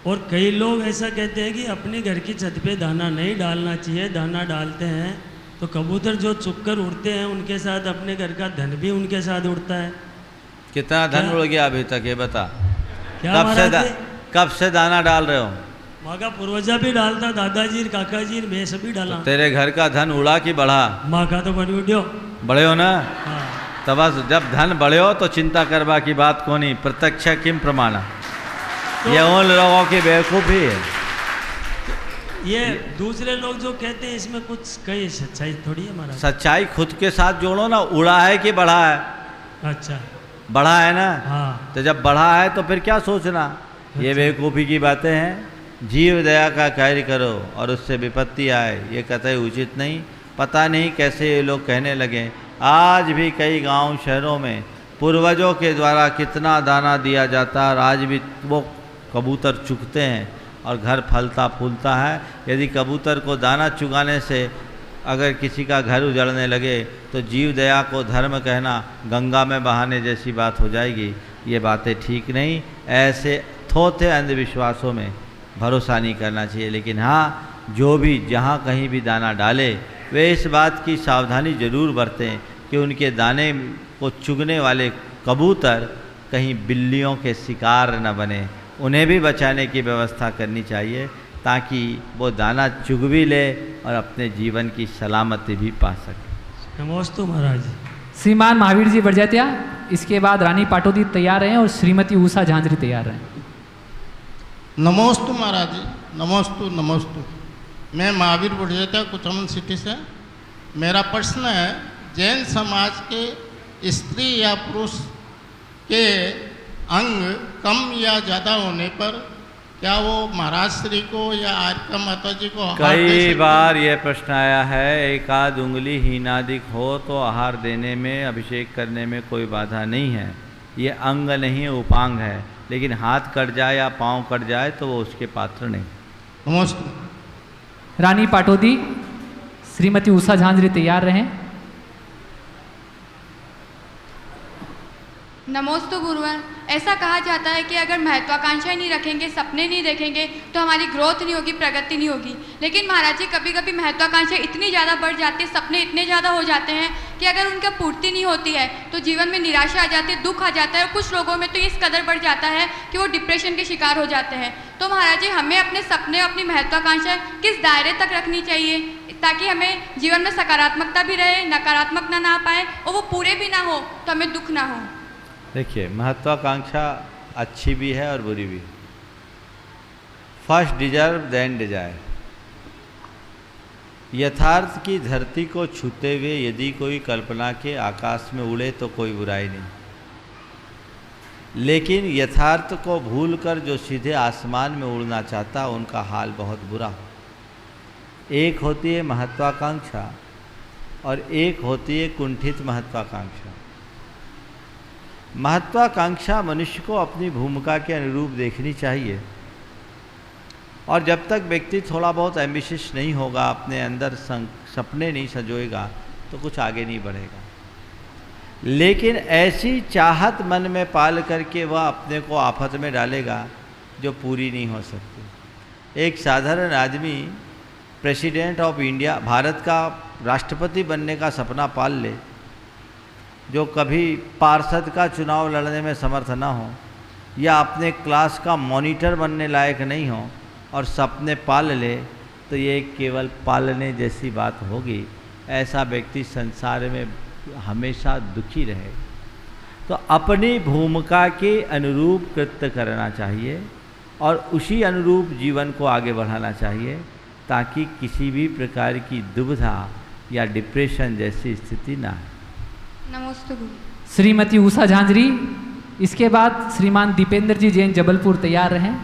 और कई लोग ऐसा कहते हैं कि अपने घर की छत पे दाना नहीं डालना चाहिए, दाना डालते हैं तो कबूतर जो चुपकर उड़ते हैं उनके साथ अपने घर का धन भी उनके साथ उड़ता है। कितना धन उड़ गया अभी तक ये बता? क्या कब से दाना डाल रहे हो? माँ का पूर्वजा भी डालता, दादाजी काका जी मैं सभी डाला। तो तेरे घर का धन उड़ा कि बढ़ा? माँ का तो बड़ी उड़ो बड़े हो ना। हाँ। तब बस जब धन बढ़े हो तो चिंता करवा की बात को नहीं, प्रत्यक्ष किम प्रमाण। तो ये उन लोगों की बेवकूफ़ी है। ये दूसरे लोग जो कहते हैं इसमें कुछ कई सच्चाई थोड़ी है महाराज। सच्चाई खुद के साथ जोड़ो ना, उड़ा है कि बढ़ा है? अच्छा बढ़ा है ना। हाँ। तो जब बढ़ा है तो फिर क्या सोचना, ये बेवकूफ़ी की बातें हैं। जीव दया का कार्य करो और उससे विपत्ति आए, ये कतई उचित नहीं। पता नहीं कैसे ये लोग कहने लगे। आज भी कई गांव शहरों में पूर्वजों के द्वारा कितना दाना दिया जाता है, आज भी वो कबूतर चुगते हैं और घर फलता फूलता है। यदि कबूतर को दाना चुगाने से अगर किसी का घर उजड़ने लगे तो जीव दया को धर्म कहना गंगा में बहाने जैसी बात हो जाएगी। ये बातें ठीक नहीं। ऐसे थोथे अंधविश्वासों में भरोसा नहीं करना चाहिए। लेकिन हाँ, जो भी जहाँ कहीं भी दाना डाले वे इस बात की सावधानी जरूर बरतें कि उनके दाने को चुगने वाले कबूतर कहीं बिल्लियों के शिकार न बने। उन्हें भी बचाने की व्यवस्था करनी चाहिए ताकि वो दाना चुग भी ले और अपने जीवन की सलामती भी पा सके। नमोस्तु महाराज। श्रीमान महावीर जी बड़जात्या, इसके बाद रानी पाटोदी तैयार रहें और श्रीमती उषा झांझरी तैयार रहें। नमोस्तु महाराज जी। नमोस्तु नमोस्तु। मैं महावीर बड़जात्या कुचामन सिटी से। मेरा प्रश्न है, जैन समाज के स्त्री या पुरुष के अंग कम या ज़्यादा होने पर क्या वो महाराज श्री को या आर्का माता जी को आहार दे कई सकते हैं? बार यह प्रश्न आया है, एक आध उंगली हीनादिक हो तो आहार देने में, अभिषेक करने में कोई बाधा नहीं है। ये अंग नहीं उपांग है, लेकिन हाथ कट जाए या पाँव कट जाए तो वो उसके पात्र नहीं। नमस्ते। रानी पाटोदी, श्रीमती उषा झांझरी तैयार रहें। नमोस्तु गुरुवर। ऐसा कहा जाता है कि अगर महत्वाकांक्षाएं नहीं रखेंगे, सपने नहीं देखेंगे तो हमारी ग्रोथ नहीं होगी, प्रगति नहीं होगी। लेकिन महाराज जी कभी कभी महत्वाकांक्षाएं इतनी ज़्यादा बढ़ जाती है, सपने इतने ज़्यादा हो जाते हैं कि अगर उनका पूर्ति नहीं होती है तो जीवन में निराशा आ जाती है, दुख आ जाता है, और कुछ लोगों में तो इस कदर बढ़ जाता है कि वो डिप्रेशन के शिकार हो जाते हैं। तो महाराज जी हमें अपने सपने, अपनी महत्वाकांक्षाएं किस दायरे तक रखनी चाहिए ताकि हमें जीवन में सकारात्मकता भी रहे, नकारात्मक ना पाए, और वो पूरे भी ना हो तो हमें दुख ना हो। देखिए, महत्वाकांक्षा अच्छी भी है और बुरी भी है। First deserve then desire. यथार्थ की धरती को छूते हुए यदि कोई कल्पना के आकाश में उड़े तो कोई बुराई नहीं, लेकिन यथार्थ को भूलकर जो सीधे आसमान में उड़ना चाहता उनका हाल बहुत बुरा हो। एक होती है महत्वाकांक्षा और एक होती है कुंठित महत्वाकांक्षा। महत्वाकांक्षा मनुष्य को अपनी भूमिका के अनुरूप देखनी चाहिए, और जब तक व्यक्ति थोड़ा बहुत एम्बिशियस नहीं होगा, अपने अंदर सपने नहीं सजोएगा तो कुछ आगे नहीं बढ़ेगा। लेकिन ऐसी चाहत मन में पाल करके वह अपने को आफत में डालेगा जो पूरी नहीं हो सकती। एक साधारण आदमी प्रेसिडेंट ऑफ इंडिया, भारत का राष्ट्रपति बनने का सपना पाल ले, जो कभी पार्षद का चुनाव लड़ने में समर्थ ना हो या अपने क्लास का मॉनिटर बनने लायक नहीं हो और सपने पाल ले, तो ये केवल पालने जैसी बात होगी। ऐसा व्यक्ति संसार में हमेशा दुखी रहेगा। तो अपनी भूमिका के अनुरूप कृत्य करना चाहिए और उसी अनुरूप जीवन को आगे बढ़ाना चाहिए, ताकि किसी भी प्रकार की दुविधा या डिप्रेशन जैसी स्थिति ना आए। नमस्ते गुरु। श्रीमती उषा झांझरी, इसके बाद श्रीमान दीपेंद्र जी जैन जबलपुर तैयार रहें।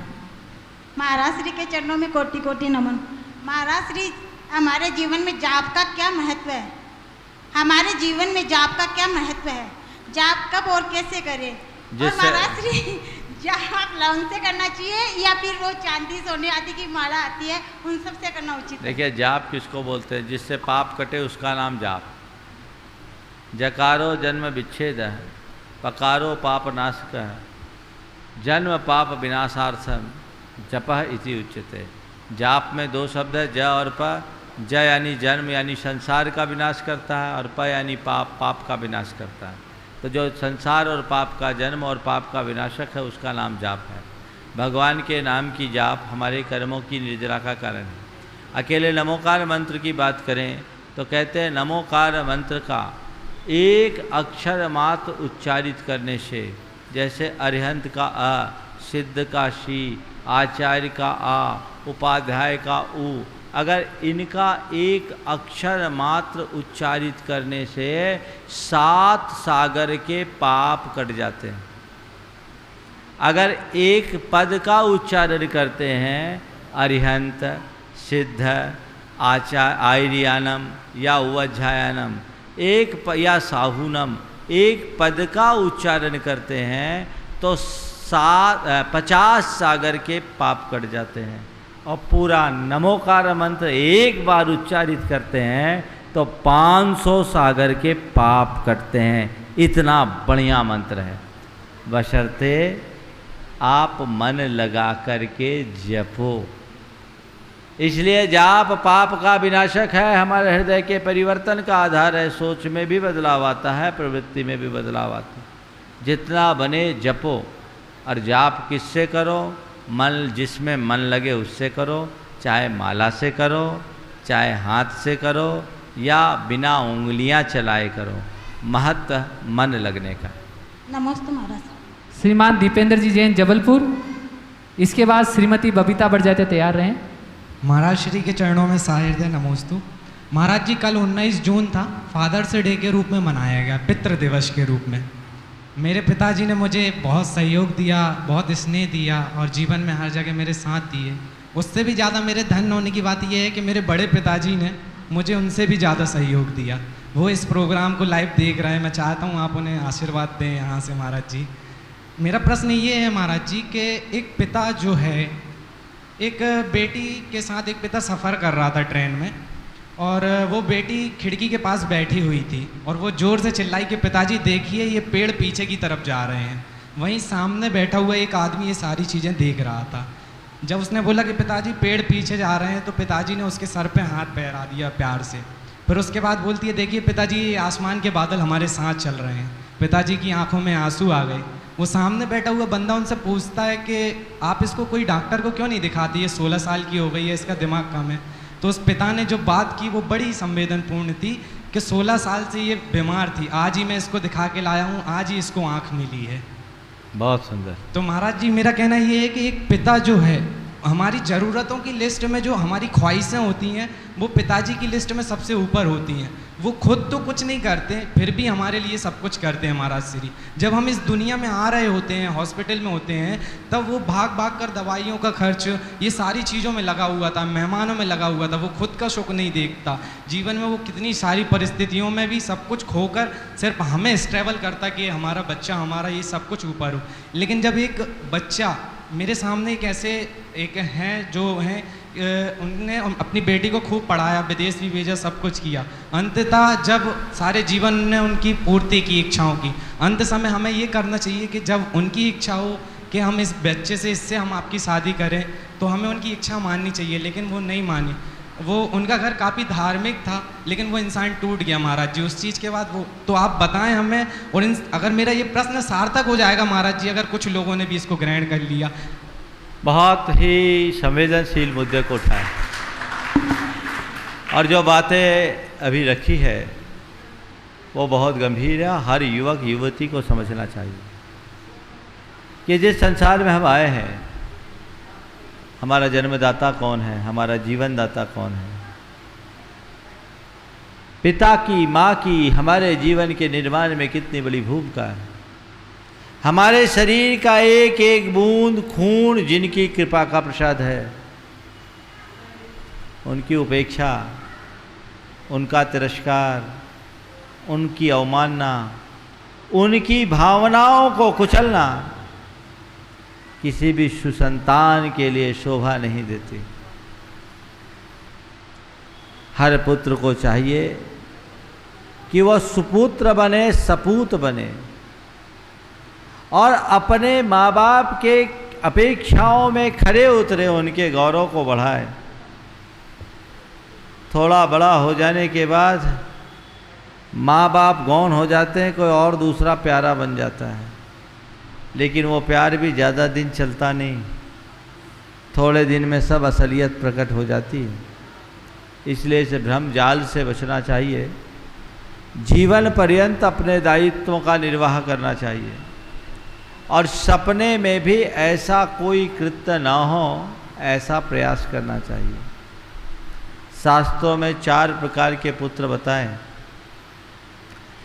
महाराज श्री के चरणों में कोटि कोटि नमन। महाराज श्री, हमारे जीवन में जाप का क्या महत्व है? हमारे जीवन में जाप का क्या महत्व है? जाप कब और कैसे करें? और महाराज श्री, जाप लौंग से करना चाहिए या फिर वो चांदी सोने आदि की माला आती है उन सब से करना उचित है? देखिए, जाप किसको बोलते हैं? जिससे पाप कटे उसका नाम जाप। जकारो जन्म विच्छेद है, पकारो पाप नाशक है, जन्म पाप विनाशार्थम जपः इति उच्यते। जाप में दो शब्द है, ज और प। ज यानी जन्म यानी संसार का विनाश करता है, और प यानी पाप, पाप का विनाश करता है। तो जो संसार और पाप का जन्म और पाप का विनाशक है उसका नाम जाप है। भगवान के नाम की जाप हमारे कर्मों की निर्जरा का कारण है। अकेले नमोकार मंत्र की बात करें तो कहते हैं नमोकार मंत्र का एक अक्षर मात्र उच्चारित करने से, जैसे अरिहंत का अ, सिद्ध का शी, आचार्य का आ, उपाध्याय का उ, अगर इनका एक अक्षर मात्र उच्चारित करने से 7 सागर के पाप कट जाते हैं। अगर एक पद का उच्चारण करते हैं, अरिहंत, सिद्ध, आचार्यानम या उवज्झायानम, या साहुनम, एक पद का उच्चारण करते हैं तो 50 सागर के पाप कट जाते हैं। और पूरा नमोकार मंत्र एक बार उच्चारित करते हैं तो 500 सागर के पाप कटते हैं। इतना बढ़िया मंत्र है, बशर्ते आप मन लगा करके जपो। इसलिए जाप पाप का विनाशक है, हमारे हृदय के परिवर्तन का आधार है। सोच में भी बदलाव आता है, प्रवृत्ति में भी बदलाव आता है। जितना बने जपो, और जाप किससे करो? मन, जिसमें मन लगे उससे करो, चाहे माला से करो, चाहे हाथ से करो, या बिना उंगलियां चलाए करो। महत्व मन लगने का। नमस्ते महाराज। श्रीमान दीपेंद्र जी जैन जबलपुर, इसके बाद श्रीमती बबीता बड़जाते तैयार रहें। महाराज श्री के चरणों में साहिर नमोस्तु। महाराज जी, कल 19 जून था, फादर्स डे के रूप में मनाया गया, पितृ दिवस के रूप में। मेरे पिताजी ने मुझे बहुत सहयोग दिया, बहुत स्नेह दिया और जीवन में हर जगह मेरे साथ दिए। उससे भी ज़्यादा मेरे धन्य होने की बात यह है कि मेरे बड़े पिताजी ने मुझे उनसे भी ज़्यादा सहयोग दिया। वो इस प्रोग्राम को लाइव देख रहे हैं, मैं चाहता हूँ आप उन्हें आशीर्वाद दें यहाँ से महाराज जी। मेरा प्रश्न ये है महाराज जी कि एक पिता जो है, एक बेटी के साथ एक पिता सफ़र कर रहा था ट्रेन में और वो बेटी खिड़की के पास बैठी हुई थी और वो ज़ोर से चिल्लाई कि पिताजी देखिए ये पेड़ पीछे की तरफ जा रहे हैं। वहीं सामने बैठा हुआ एक आदमी ये सारी चीज़ें देख रहा था। जब उसने बोला कि पिताजी पेड़ पीछे जा रहे हैं तो पिताजी ने उसके सर पे हाथ फहरा दिया प्यार से। फिर उसके बाद बोलती है देखिए पिताजी ये आसमान के बादल हमारे साथ चल रहे हैं। पिताजी की आंखों में आंसू आ गए। वो सामने बैठा हुआ बंदा उनसे पूछता है कि आप इसको कोई डॉक्टर को क्यों नहीं दिखाती, ये 16 साल की हो गई है, इसका दिमाग कम है। तो उस पिता ने जो बात की वो बड़ी संवेदनपूर्ण थी कि 16 साल से ये बीमार थी, आज ही मैं इसको दिखा के लाया हूँ, आज ही इसको आँख मिली है। बहुत सुंदर। तो महाराज जी मेरा कहना ये है कि एक पिता जो है, हमारी ज़रूरतों की लिस्ट में जो हमारी ख्वाहिशें होती हैं वो पिताजी की लिस्ट में सबसे ऊपर होती हैं। वो खुद तो कुछ नहीं करते फिर भी हमारे लिए सब कुछ करते हैं महाराज श्री। जब हम इस दुनिया में आ रहे होते हैं, हॉस्पिटल में होते हैं, तब वो भाग भाग कर दवाइयों का खर्च ये सारी चीज़ों में लगा हुआ था, मेहमानों में लगा हुआ था। वो खुद का सुख नहीं देखता। जीवन में वो कितनी सारी परिस्थितियों में भी सब कुछ खोकर सिर्फ हमें स्ट्रगल करता कि हमारा बच्चा, हमारा ये सब कुछ ऊपर हो। लेकिन जब एक बच्चा मेरे सामने एक ऐसे एक हैं जो हैं, उनने अपनी बेटी को खूब पढ़ाया, विदेश भी भेजा, सब कुछ किया, अंततः जब सारे जीवन ने उनकी पूर्ति की इच्छाओं की, अंत समय हमें ये करना चाहिए कि जब उनकी इच्छा हो कि हम इस बच्चे से, इससे हम आपकी शादी करें, तो हमें उनकी इच्छा माननी चाहिए। लेकिन वो नहीं मानी। वो उनका घर काफ़ी धार्मिक था लेकिन वो इंसान टूट गया महाराज जी उस चीज़ के बाद। वो तो आप बताएं हमें, और अगर मेरा ये प्रश्न सार्थक हो जाएगा महाराज जी, अगर कुछ लोगों ने भी इसको ग्रहण कर लिया। बहुत ही संवेदनशील मुद्दे को उठाया और जो बातें अभी रखी है वो बहुत गंभीर है। हर युवक युवती को समझना चाहिए कि जिस संसार में हम आए हैं, हमारा जन्मदाता कौन है, हमारा जीवनदाता कौन है। पिता की, माँ की हमारे जीवन के निर्माण में कितनी बड़ी भूमिका है। हमारे शरीर का एक एक बूंद खून जिनकी कृपा का प्रसाद है, उनकी उपेक्षा, उनका तिरस्कार, उनकी अवमानना, उनकी भावनाओं को कुचलना किसी भी सुसंतान के लिए शोभा नहीं देती। हर पुत्र को चाहिए कि वह सुपुत्र बने, सपूत बने और अपने माँ बाप के अपेक्षाओं में खरे उतरे, उनके गौरव को बढ़ाए। थोड़ा बड़ा हो जाने के बाद माँ बाप गौण हो जाते हैं, कोई और दूसरा प्यारा बन जाता है, लेकिन वो प्यार भी ज़्यादा दिन चलता नहीं, थोड़े दिन में सब असलियत प्रकट हो जाती है। इसलिए इस भ्रम जाल से बचना चाहिए। जीवन पर्यंत अपने दायित्वों का निर्वाह करना चाहिए और सपने में भी ऐसा कोई कृत्य ना हो, ऐसा प्रयास करना चाहिए। शास्त्रों में 4 प्रकार के पुत्र बताएं: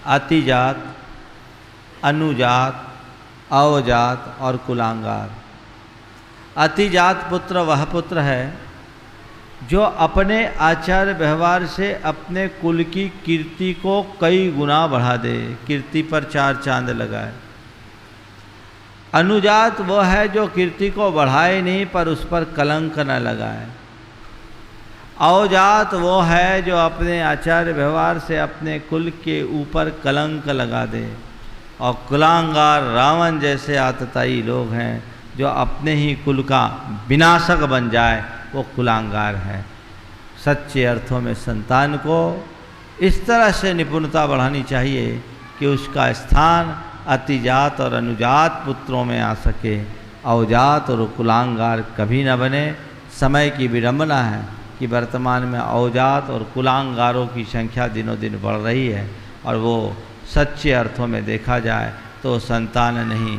अतिजात, अनुजात, अवजात और कुलांगार। अतिजात पुत्र वह पुत्र है जो अपने आचार व्यवहार से अपने कुल की कीर्ति को कई गुना बढ़ा दे, कीर्ति पर 4 चांद लगाए। अनुजात वो है जो कीर्ति को बढ़ाए नहीं पर उस पर कलंक न लगाए। अवजात वो है जो अपने आचार व्यवहार से अपने कुल के ऊपर कलंक लगा दे। और कुलांगार रावण जैसे आतताई लोग हैं जो अपने ही कुल का विनाशक बन जाए, वो कुलांगार है। सच्चे अर्थों में संतान को इस तरह से निपुणता बढ़ानी चाहिए कि उसका स्थान अतिजात और अनुजात पुत्रों में आ सके, अवजात और कुलांगार कभी न बने। समय की विडंबना है कि वर्तमान में अवजात और कुलांगारों की संख्या दिनों दिन बढ़ रही है और वो सच्चे अर्थों में देखा जाए तो संतान नहीं,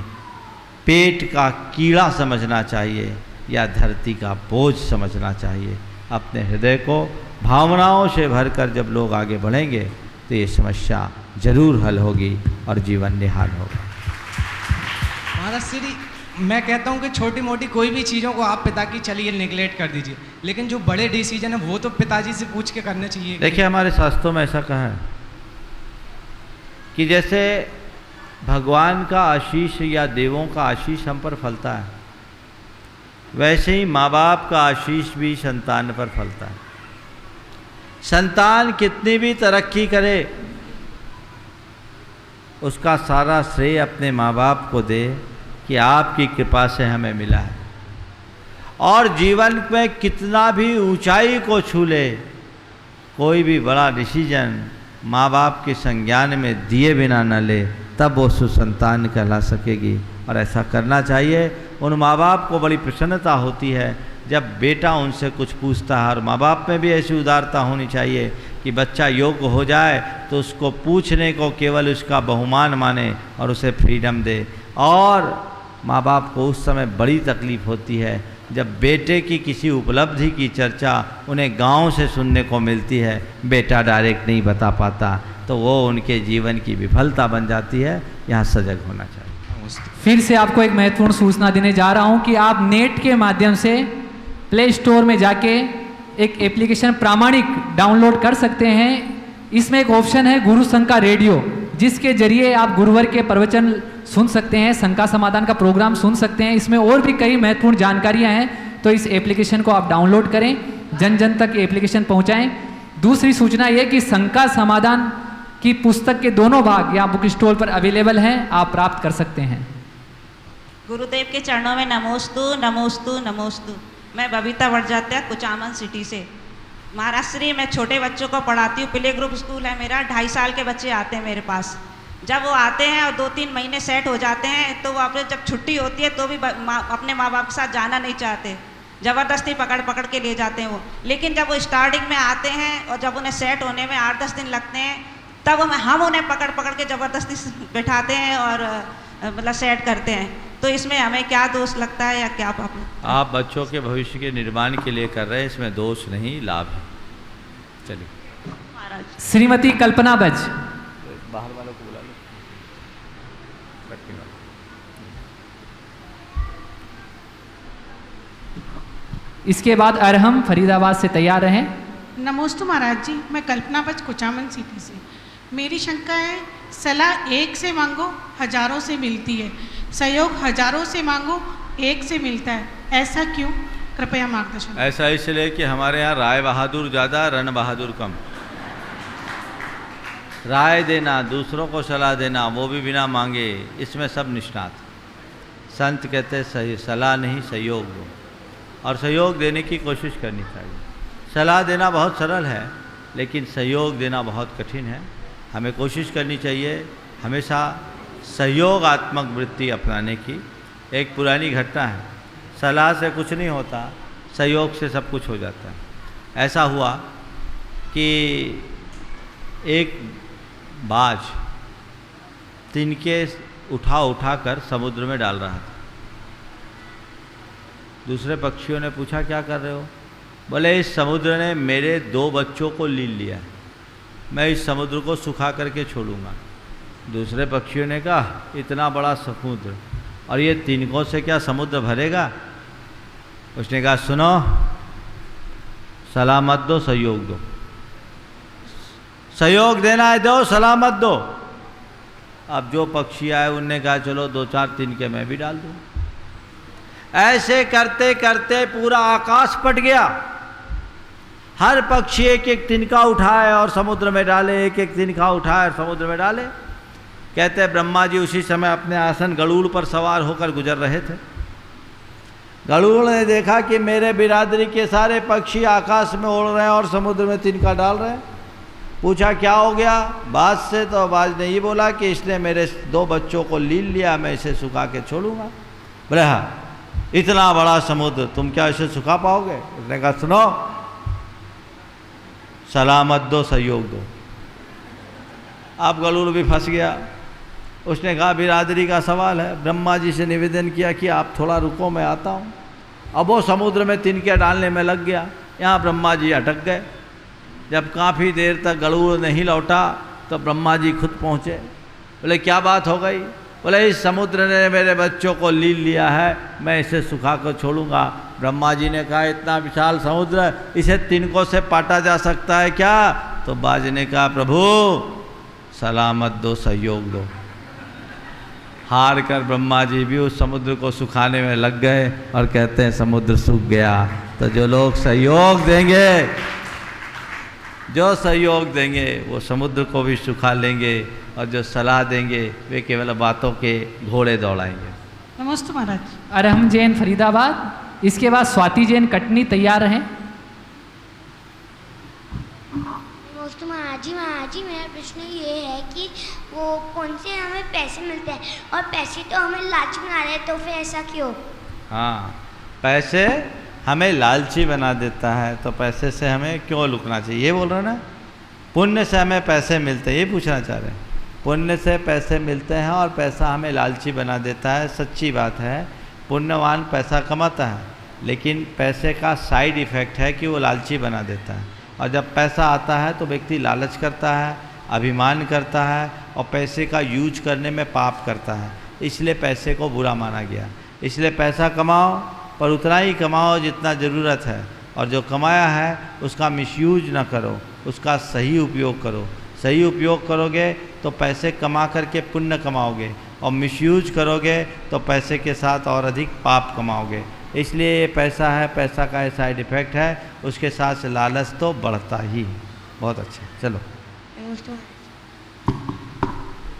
पेट का कीड़ा समझना चाहिए या धरती का बोझ समझना चाहिए। अपने हृदय को भावनाओं से भरकर जब लोग आगे बढ़ेंगे तो ये समस्या जरूर हल होगी और जीवन निहाल होगा। महाराज श्री, मैं कहता हूँ कि छोटी मोटी कोई भी चीज़ों को आप पिता की चलिए निगलेक्ट कर दीजिए, लेकिन जो बड़े डिसीजन है वो तो पिताजी से पूछ के करने चाहिए। देखिए हमारे शास्त्रों में ऐसा कहा है कि जैसे भगवान का आशीष या देवों का आशीष हम पर फलता है, वैसे ही माँ बाप का आशीष भी संतान पर फलता है। संतान कितनी भी तरक्की करे, उसका सारा श्रेय अपने माँ बाप को दे कि आपकी कृपा से हमें मिला है। और जीवन में कितना भी ऊंचाई को छू ले, कोई भी बड़ा डिसीजन माँ बाप के संज्ञान में दिए बिना न ले, तब वो सुसंतान कहला सकेगी। और ऐसा करना चाहिए। उन माँ बाप को बड़ी प्रसन्नता होती है जब बेटा उनसे कुछ पूछता है, और माँ बाप में भी ऐसी उदारता होनी चाहिए कि बच्चा योग्य हो जाए तो उसको पूछने को केवल उसका बहुमान माने और उसे फ्रीडम दे। और माँ बाप को उस समय बड़ी तकलीफ़ होती है जब बेटे की किसी उपलब्धि की चर्चा उन्हें गांव से सुनने को मिलती है, बेटा डायरेक्ट नहीं बता पाता, तो वो उनके जीवन की विफलता बन जाती है। यहाँ सजग होना चाहिए। फिर से आपको एक महत्वपूर्ण सूचना देने जा रहा हूँ कि आप नेट के माध्यम से प्ले स्टोर में जाके एक एप्लीकेशन प्रामाणिक डाउनलोड कर सकते हैं। इसमें एक ऑप्शन है गुरु संघ का रेडियो, जिसके जरिए आप गुरुवर के प्रवचन सुन सकते हैं, शंका समाधान का प्रोग्राम सुन सकते हैं। इसमें और भी कई महत्वपूर्ण जानकारियां हैं, तो इस एप्लीकेशन को आप डाउनलोड करें, जन जन तक एप्लीकेशन पहुंचाएं। दूसरी सूचना यह कि शंका समाधान की पुस्तक के दोनों भाग यहाँ बुक स्टॉल पर अवेलेबल हैं, आप प्राप्त कर सकते हैं। गुरुदेव के चरणों में नमोस्तु नमोस्तु नमोस्तु। मैं बबीता वड़जात्या, कुचामन सिटी से। महाराज श्री, मैं छोटे बच्चों को पढ़ाती हूँ, प्ले ग्रुप स्कूल है मेरा। 2.5 साल के बच्चे आते हैं मेरे पास। जब वो आते हैं और 2-3 महीने सेट हो जाते हैं, तो वो अपने जब छुट्टी होती है तो भी अपने माँ बाप के साथ जाना नहीं चाहते, ज़बरदस्ती पकड़ पकड़ के ले जाते हैं वो। लेकिन जब वो स्टार्टिंग में आते हैं और जब उन्हें सेट होने में 8-10 दिन लगते हैं, तब हम उन्हें पकड़ पकड़ के ज़बरदस्ती बैठाते हैं और मतलब सेट करते हैं। तो इसमें हमें क्या दोष लगता है या क्या पाप? आप बच्चों के भविष्य के निर्माण के लिए कर रहे हैं, इसमें दोष नहीं, लाभ है। चलिए। श्रीमती कल्पना बज, बाहर वालों को बुला लो। इसके बाद अरहम फरीदाबाद से तैयार रहें। नमोस्तु महाराज जी, मैं कल्पना बज, कुचामन सिटी से। मेरी शंका है, सलाह एक से मांगो हजारों से मिलती है, सहयोग हजारों से मांगो एक से मिलता है, ऐसा क्यों? कृपया मार्गदर्शन। ऐसा इसलिए कि हमारे यहाँ राय बहादुर ज़्यादा, रण बहादुर कम। राय देना, दूसरों को सलाह देना, वो भी बिना मांगे, इसमें सब निष्णात। संत कहते सही सलाह नहीं, सहयोग दो, और सहयोग देने की कोशिश करनी चाहिए। सलाह देना बहुत सरल है, लेकिन सहयोग देना बहुत कठिन है। हमें कोशिश करनी चाहिए हमेशा सहयोगात्मक वृत्ति अपनाने की। एक पुरानी घटना है, सलाह से कुछ नहीं होता, सहयोग से सब कुछ हो जाता है। ऐसा हुआ कि एक बाज तिनके उठा उठा कर समुद्र में डाल रहा था। दूसरे पक्षियों ने पूछा, क्या कर रहे हो? बोले, इस समुद्र ने मेरे 2 बच्चों को लील लिया है, मैं इस समुद्र को सुखा करके छोड़ूंगा। दूसरे पक्षियों ने कहा, इतना बड़ा समुद्र और ये तिनकों से क्या समुद्र भरेगा? उसने कहा, सुनो, सलाह मत दो, सहयोग दो। सहयोग देना है दो, सलाह मत दो। अब जो पक्षी आए उनने कहा, चलो 2-4 तिनके मैं भी डाल दूँ। ऐसे करते करते पूरा आकाश पट गया। हर पक्षी एक एक तिनका उठाए और समुद्र में डाले, एक एक तिनका उठाए और समुद्र में डाले। कहते हैं ब्रह्मा जी उसी समय अपने आसन गरुड़ पर सवार होकर गुजर रहे थे। गरुड़ ने देखा कि मेरे बिरादरी के सारे पक्षी आकाश में उड़ रहे हैं और समुद्र में तिनका डाल रहे हैं। पूछा, क्या हो गया बाज से? तो बाज ने ये बोला कि इसने मेरे 2 बच्चों को लील लिया, मैं इसे सुखा के छोड़ूंगा। बोले, हाँ, इतना बड़ा समुद्र तुम क्या इसे सुखा पाओगे? उसने कहा, सुनो, सलामत दो, सहयोग दो। अब गरुड़ भी फंस गया। उसने कहा, बिरादरी का सवाल है। ब्रह्मा जी से निवेदन किया कि आप थोड़ा रुको, मैं आता हूँ। अब वो समुद्र में तिनके डालने में लग गया। यहाँ ब्रह्मा जी अटक गए। जब काफ़ी देर तक गरुड़ नहीं लौटा तो ब्रह्मा जी खुद पहुँचे। बोले, क्या बात हो गई? बोले इस समुद्र ने मेरे बच्चों को लील लिया है, मैं इसे सुखा कर छोड़ूंगा। ब्रह्मा जी ने कहा इतना विशाल समुद्र, इसे तिनकों से पाटा जा सकता है क्या? तो बाज ने कहा प्रभु सलामत दो, सहयोग दो। हार कर ब्रह्मा जी भी उस समुद्र को सुखाने में लग गए और कहते हैं समुद्र सूख गया। तो जो लोग सहयोग देंगे, जो सहयोग देंगे वो समुद्र को भी सुखा लेंगे, और जो सलाह देंगे वे केवल बातों के घोड़े दौड़ाएंगे। नमस्ते महाराज। अरहम जैन फरीदाबाद, इसके बाद स्वाति जैन कटनी तैयार हैं। नमस्ते महाराज जी, मेरा प्रश्न ये है कि वो कौन से हमें पैसे मिलते हैं, और पैसे तो हमें लालची बना रहे हैं, तो फिर ऐसा क्यों? हाँ, पैसे हमें लालची बना देता है, तो पैसे से हमें क्यों लुकना चाहिए, ये बोल रहे ना। पुण्य से हमें पैसे मिलते हैं, ये पूछना चाह रहे हैं। पुण्य से पैसे मिलते हैं और पैसा हमें लालची बना देता है, सच्ची बात है। पुण्यवान पैसा कमाता है, लेकिन पैसे का साइड इफ़ेक्ट है कि वो लालची बना देता है। और जब पैसा आता है तो व्यक्ति लालच करता है, अभिमान करता है, और पैसे का यूज करने में पाप करता है। इसलिए पैसे को बुरा माना गया। इसलिए पैसा कमाओ, पर उतना ही कमाओ जितना ज़रूरत है, और जो कमाया है उसका मिसयूज ना करो, उसका सही उपयोग करो। सही उपयोग करोगे तो पैसे कमा करके पुण्य कमाओगे, और मिसयूज करोगे तो पैसे के साथ और अधिक पाप कमाओगे। इसलिए ये पैसा है, पैसा का साइड इफ़ेक्ट है, उसके साथ लालच तो बढ़ता ही। बहुत अच्छा, चलो।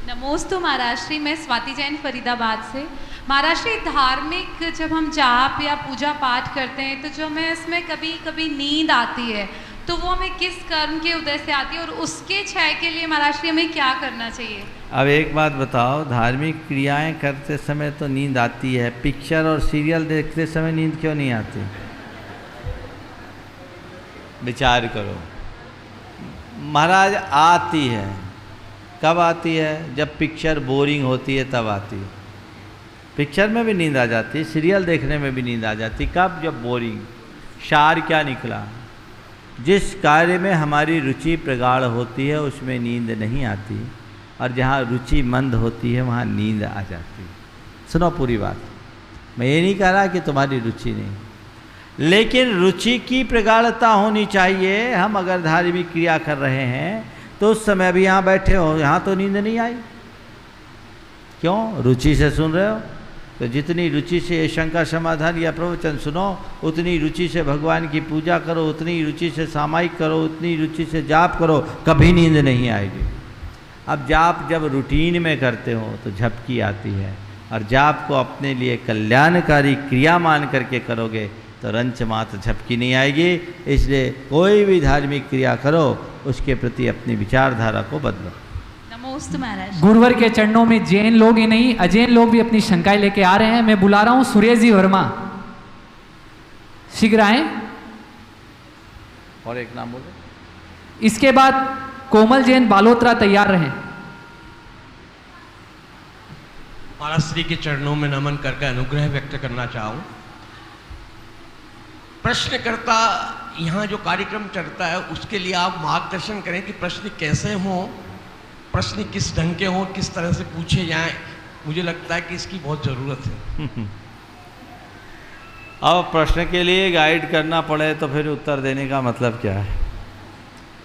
नमोस्तु महाराज श्री, मैं स्वाति जैन फरीदाबाद से। महाराज श्री, धार्मिक जब हम जाप या पूजा पाठ करते हैं तो जो हमें इसमें कभी कभी नींद आती है, तो वो हमें किस कर्म के उदय से आती है, और उसके क्षय के लिए महाराज श्री हमें क्या करना चाहिए? अब एक बात बताओ, धार्मिक क्रियाएं करते समय तो नींद आती है, पिक्चर और सीरियल देखते समय नींद क्यों नहीं आती? विचार करो। महाराज आती है, कब आती है? जब पिक्चर बोरिंग होती है तब आती है। पिक्चर में भी नींद आ जाती है, सीरियल देखने में भी नींद आ जाती। कब? जब बोरिंग। सार क्या निकला? जिस कार्य में हमारी रुचि प्रगाढ़ होती है उसमें नींद नहीं आती, और जहाँ रुचि मंद होती है वहाँ नींद आ जाती है। सुनो पूरी बात, मैं ये नहीं कह रहा कि तुम्हारी रुचि नहीं, लेकिन रुचि की प्रगाढ़ता होनी चाहिए। हम अगर धार्मिक क्रिया कर रहे हैं तो उस समय भी यहाँ बैठे हो, यहाँ तो नींद नहीं आई, क्यों? रुचि से सुन रहे हो। तो जितनी रुचि से ये शंका समाधान या प्रवचन सुनो, उतनी रुचि से भगवान की पूजा करो, उतनी रुचि से सामायिक करो, उतनी रुचि से जाप करो, कभी नींद नहीं आएगी। अब जाप जब रूटीन में करते हो तो झपकी आती है, और जाप को अपने लिए कल्याणकारी क्रिया मान करके करोगे तो रंच मात्र झपकी नहीं आएगी। इसलिए कोई भी धार्मिक क्रिया करो, उसके प्रति अपनी विचारधारा को बदलो। नमोस्तु महाराज। गुरुवर के चरणों में जैन लोग ही नहीं, अजैन लोग भी अपनी शंकाएं लेके आ रहे हैं। मैं बुला रहा हूं सुरेश जी वर्मा, शीघ्र आए। और एक नाम बोलो। इसके बाद कोमल जैन बालोत्रा तैयार रहें। महाराज श्री के चरणों में नमन करके अनुग्रह व्यक्त करना चाहूँ। प्रश्नकर्ता यहाँ जो कार्यक्रम चलता है उसके लिए आप मार्गदर्शन करें कि प्रश्न कैसे हों, प्रश्न किस ढंग के हों, किस तरह से पूछे जाएं। मुझे लगता है कि इसकी बहुत ज़रूरत है। अब प्रश्न के लिए गाइड करना पड़े तो फिर उत्तर देने का मतलब क्या है?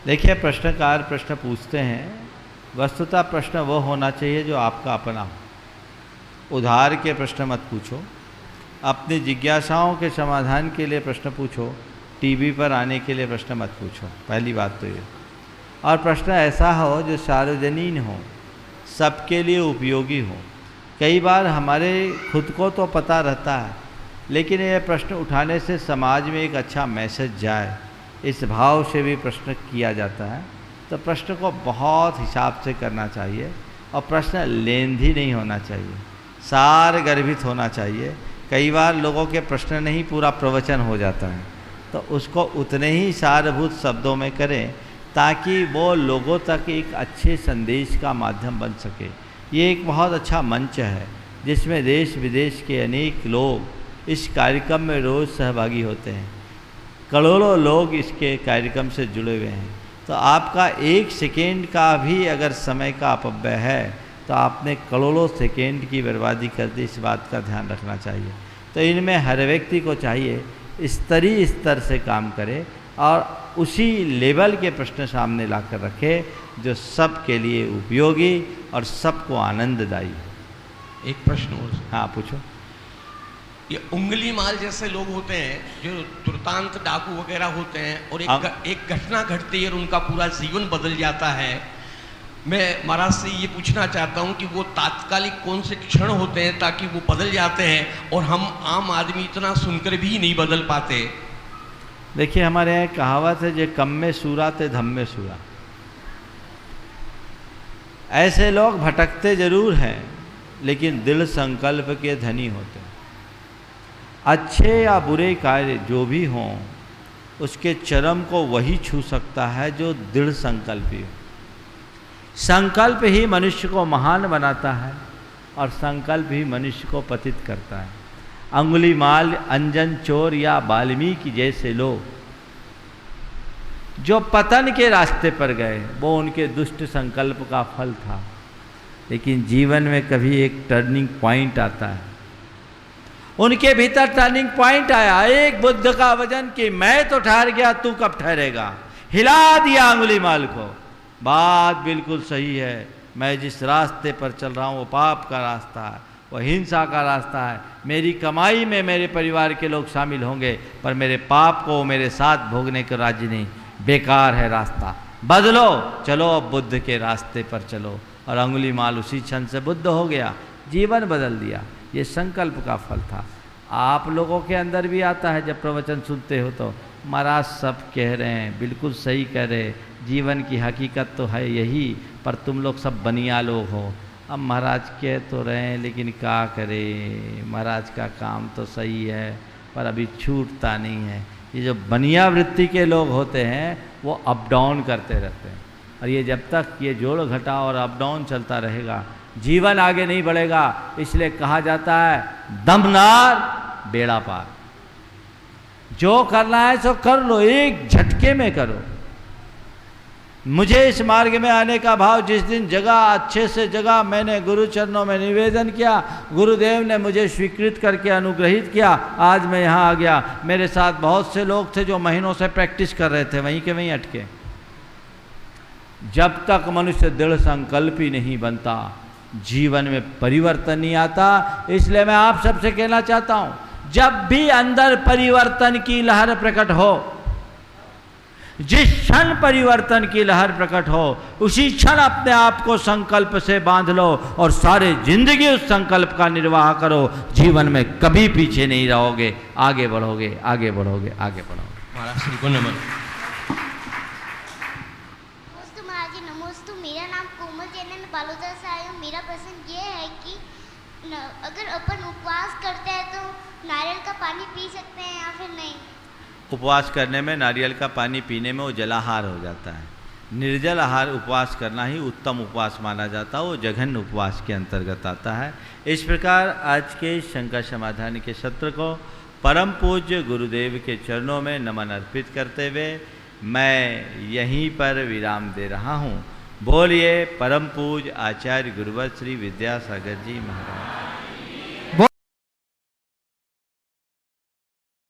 देखिए, प्रश्नकार प्रश्न पूछते हैं, वस्तुतः प्रश्न वो होना चाहिए जो आपका अपना हो। उधार के प्रश्न मत पूछो, अपनी जिज्ञासाओं के समाधान के लिए प्रश्न पूछो, टीवी पर आने के लिए प्रश्न मत पूछो। पहली बात तो ये। और प्रश्न ऐसा हो जो सार्वजनीन हो, सबके लिए उपयोगी हो। कई बार हमारे खुद को तो पता रहता है, लेकिन ये प्रश्न उठाने से समाज में एक अच्छा मैसेज जाए, इस भाव से भी प्रश्न किया जाता है। तो प्रश्न को बहुत हिसाब से करना चाहिए, और प्रश्न लेंदी नहीं होना चाहिए, सार गर्भित होना चाहिए। कई बार लोगों के प्रश्न नहीं पूरा प्रवचन हो जाता है, तो उसको उतने ही सारभूत शब्दों में करें ताकि वो लोगों तक एक अच्छे संदेश का माध्यम बन सके। ये एक बहुत अच्छा मंच है जिसमें देश विदेश के अनेक लोग इस कार्यक्रम में रोज़ सहभागी होते हैं। करोड़ों लोग इसके कार्यक्रम से जुड़े हुए हैं। तो आपका एक सेकेंड का भी अगर समय का अपव्यय है तो आपने करोड़ों सेकेंड की बर्बादी कर दी। इस बात का ध्यान रखना चाहिए। तो इनमें हर व्यक्ति को चाहिए स्तरीय स्तर से काम करे और उसी लेवल के प्रश्न सामने लाकर रखे जो सबके लिए उपयोगी और सबको आनंददायी है। एक प्रश्न और। हाँ पूछो। ये उंगली माल जैसे लोग होते हैं जो तुर्तांत डाकू वगैरह होते हैं और एक घटना घटती है और उनका पूरा जीवन बदल जाता है। मैं महाराज से ये पूछना चाहता हूँ कि वो तात्कालिक कौन से क्षण होते हैं ताकि वो बदल जाते हैं और हम आम आदमी इतना सुनकर भी नहीं बदल पाते। देखिए हमारे यहाँ कहावत है, जे कम में सूरा ते धम में सूरा। ऐसे लोग भटकते जरूर हैं लेकिन दिल संकल्प के धनी होते हैं। अच्छे या बुरे कार्य जो भी हों उसके चरम को वही छू सकता है जो दृढ़ संकल्पी हो। संकल्प ही मनुष्य को महान बनाता है और संकल्प ही मनुष्य को पतित करता है। अंगुलीमाल, अंजन चोर या वाल्मीकि जैसे लोग जो पतन के रास्ते पर गए वो उनके दुष्ट संकल्प का फल था। लेकिन जीवन में कभी एक टर्निंग पॉइंट आता है। उनके भीतर टर्निंग पॉइंट आया, एक बुद्ध का वजन कि मैं तो ठहर गया, तू कब ठहरेगा। हिला दिया अंगुलीमाल को। बात बिल्कुल सही है, मैं जिस रास्ते पर चल रहा हूँ वो पाप का रास्ता है, वो हिंसा का रास्ता है। मेरी कमाई में मेरे परिवार के लोग शामिल होंगे पर मेरे पाप को मेरे साथ भोगने को राजी नहीं। बेकार है रास्ता, बदलो, चलो अब बुद्ध के रास्ते पर चलो। और अंगुलीमाल उसी क्षण से बुद्ध हो गया, जीवन बदल दिया। ये संकल्प का फल था। आप लोगों के अंदर भी आता है जब प्रवचन सुनते हो तो महाराज सब कह रहे हैं, बिल्कुल सही कह रहे, जीवन की हकीकत तो है यही, पर तुम लोग सब बनिया लोग हो। अब महाराज कह तो रहे हैं लेकिन क्या करें, महाराज का काम तो सही है पर अभी छूटता नहीं है। ये जो बनिया वृत्ति के लोग होते हैं वो अप डाउन करते रहते हैं और ये जब तक ये जोड़ घटाव और अप डाउन चलता रहेगा जीवन आगे नहीं बढ़ेगा। इसलिए कहा जाता है दमनार बेड़ा पार। जो करना है सो कर लो, एक झटके में करो। मुझे इस मार्ग में आने का भाव जिस दिन जगा, अच्छे से जगा, मैंने गुरु चरणों में निवेदन किया, गुरुदेव ने मुझे स्वीकृत करके अनुग्रहित किया, आज मैं यहाँ आ गया। मेरे साथ बहुत से लोग थे जो महीनों से प्रैक्टिस कर रहे थे, वहीं के वहीं अटके। जब तक मनुष्य दृढ़ संकल्पी नहीं बनता जीवन में परिवर्तन नहीं आता। इसलिए मैं आप सबसे कहना चाहता हूँ, जब भी अंदर परिवर्तन की लहर प्रकट हो, जिस क्षण परिवर्तन की लहर प्रकट हो उसी क्षण अपने आप को संकल्प से बांध लो और सारे जिंदगी उस संकल्प का निर्वाह करो। जीवन में कभी पीछे नहीं रहोगे, आगे बढ़ोगे, आगे बढ़ोगे, आगे बढ़ोगे। महाराज श्री को नमन। नमोस्तु महाराज जी, नमोस्तु। मेरा नाम कोमल जैन है, मैं बालोदा से आई हूँ। मेरा प्रश्न ये है कि अगर अपन उपवास करते हैं तो नारियल का पानी पी सकते हैं या फिर नहीं? उपवास करने में नारियल का पानी पीने में वो जलाहार हो जाता है। निर्जल आहार उपवास करना ही उत्तम उपवास माना जाता है, वो जघन्य उपवास के अंतर्गत आता है। इस प्रकार आज के शंका समाधान के सत्र को परम पूज्य गुरुदेव के चरणों में नमन अर्पित करते हुए मैं यहीं पर विराम दे रहा हूँ। बोलिए परम पूज्य आचार्य गुरुवर श्री विद्यासागर जी महाराज।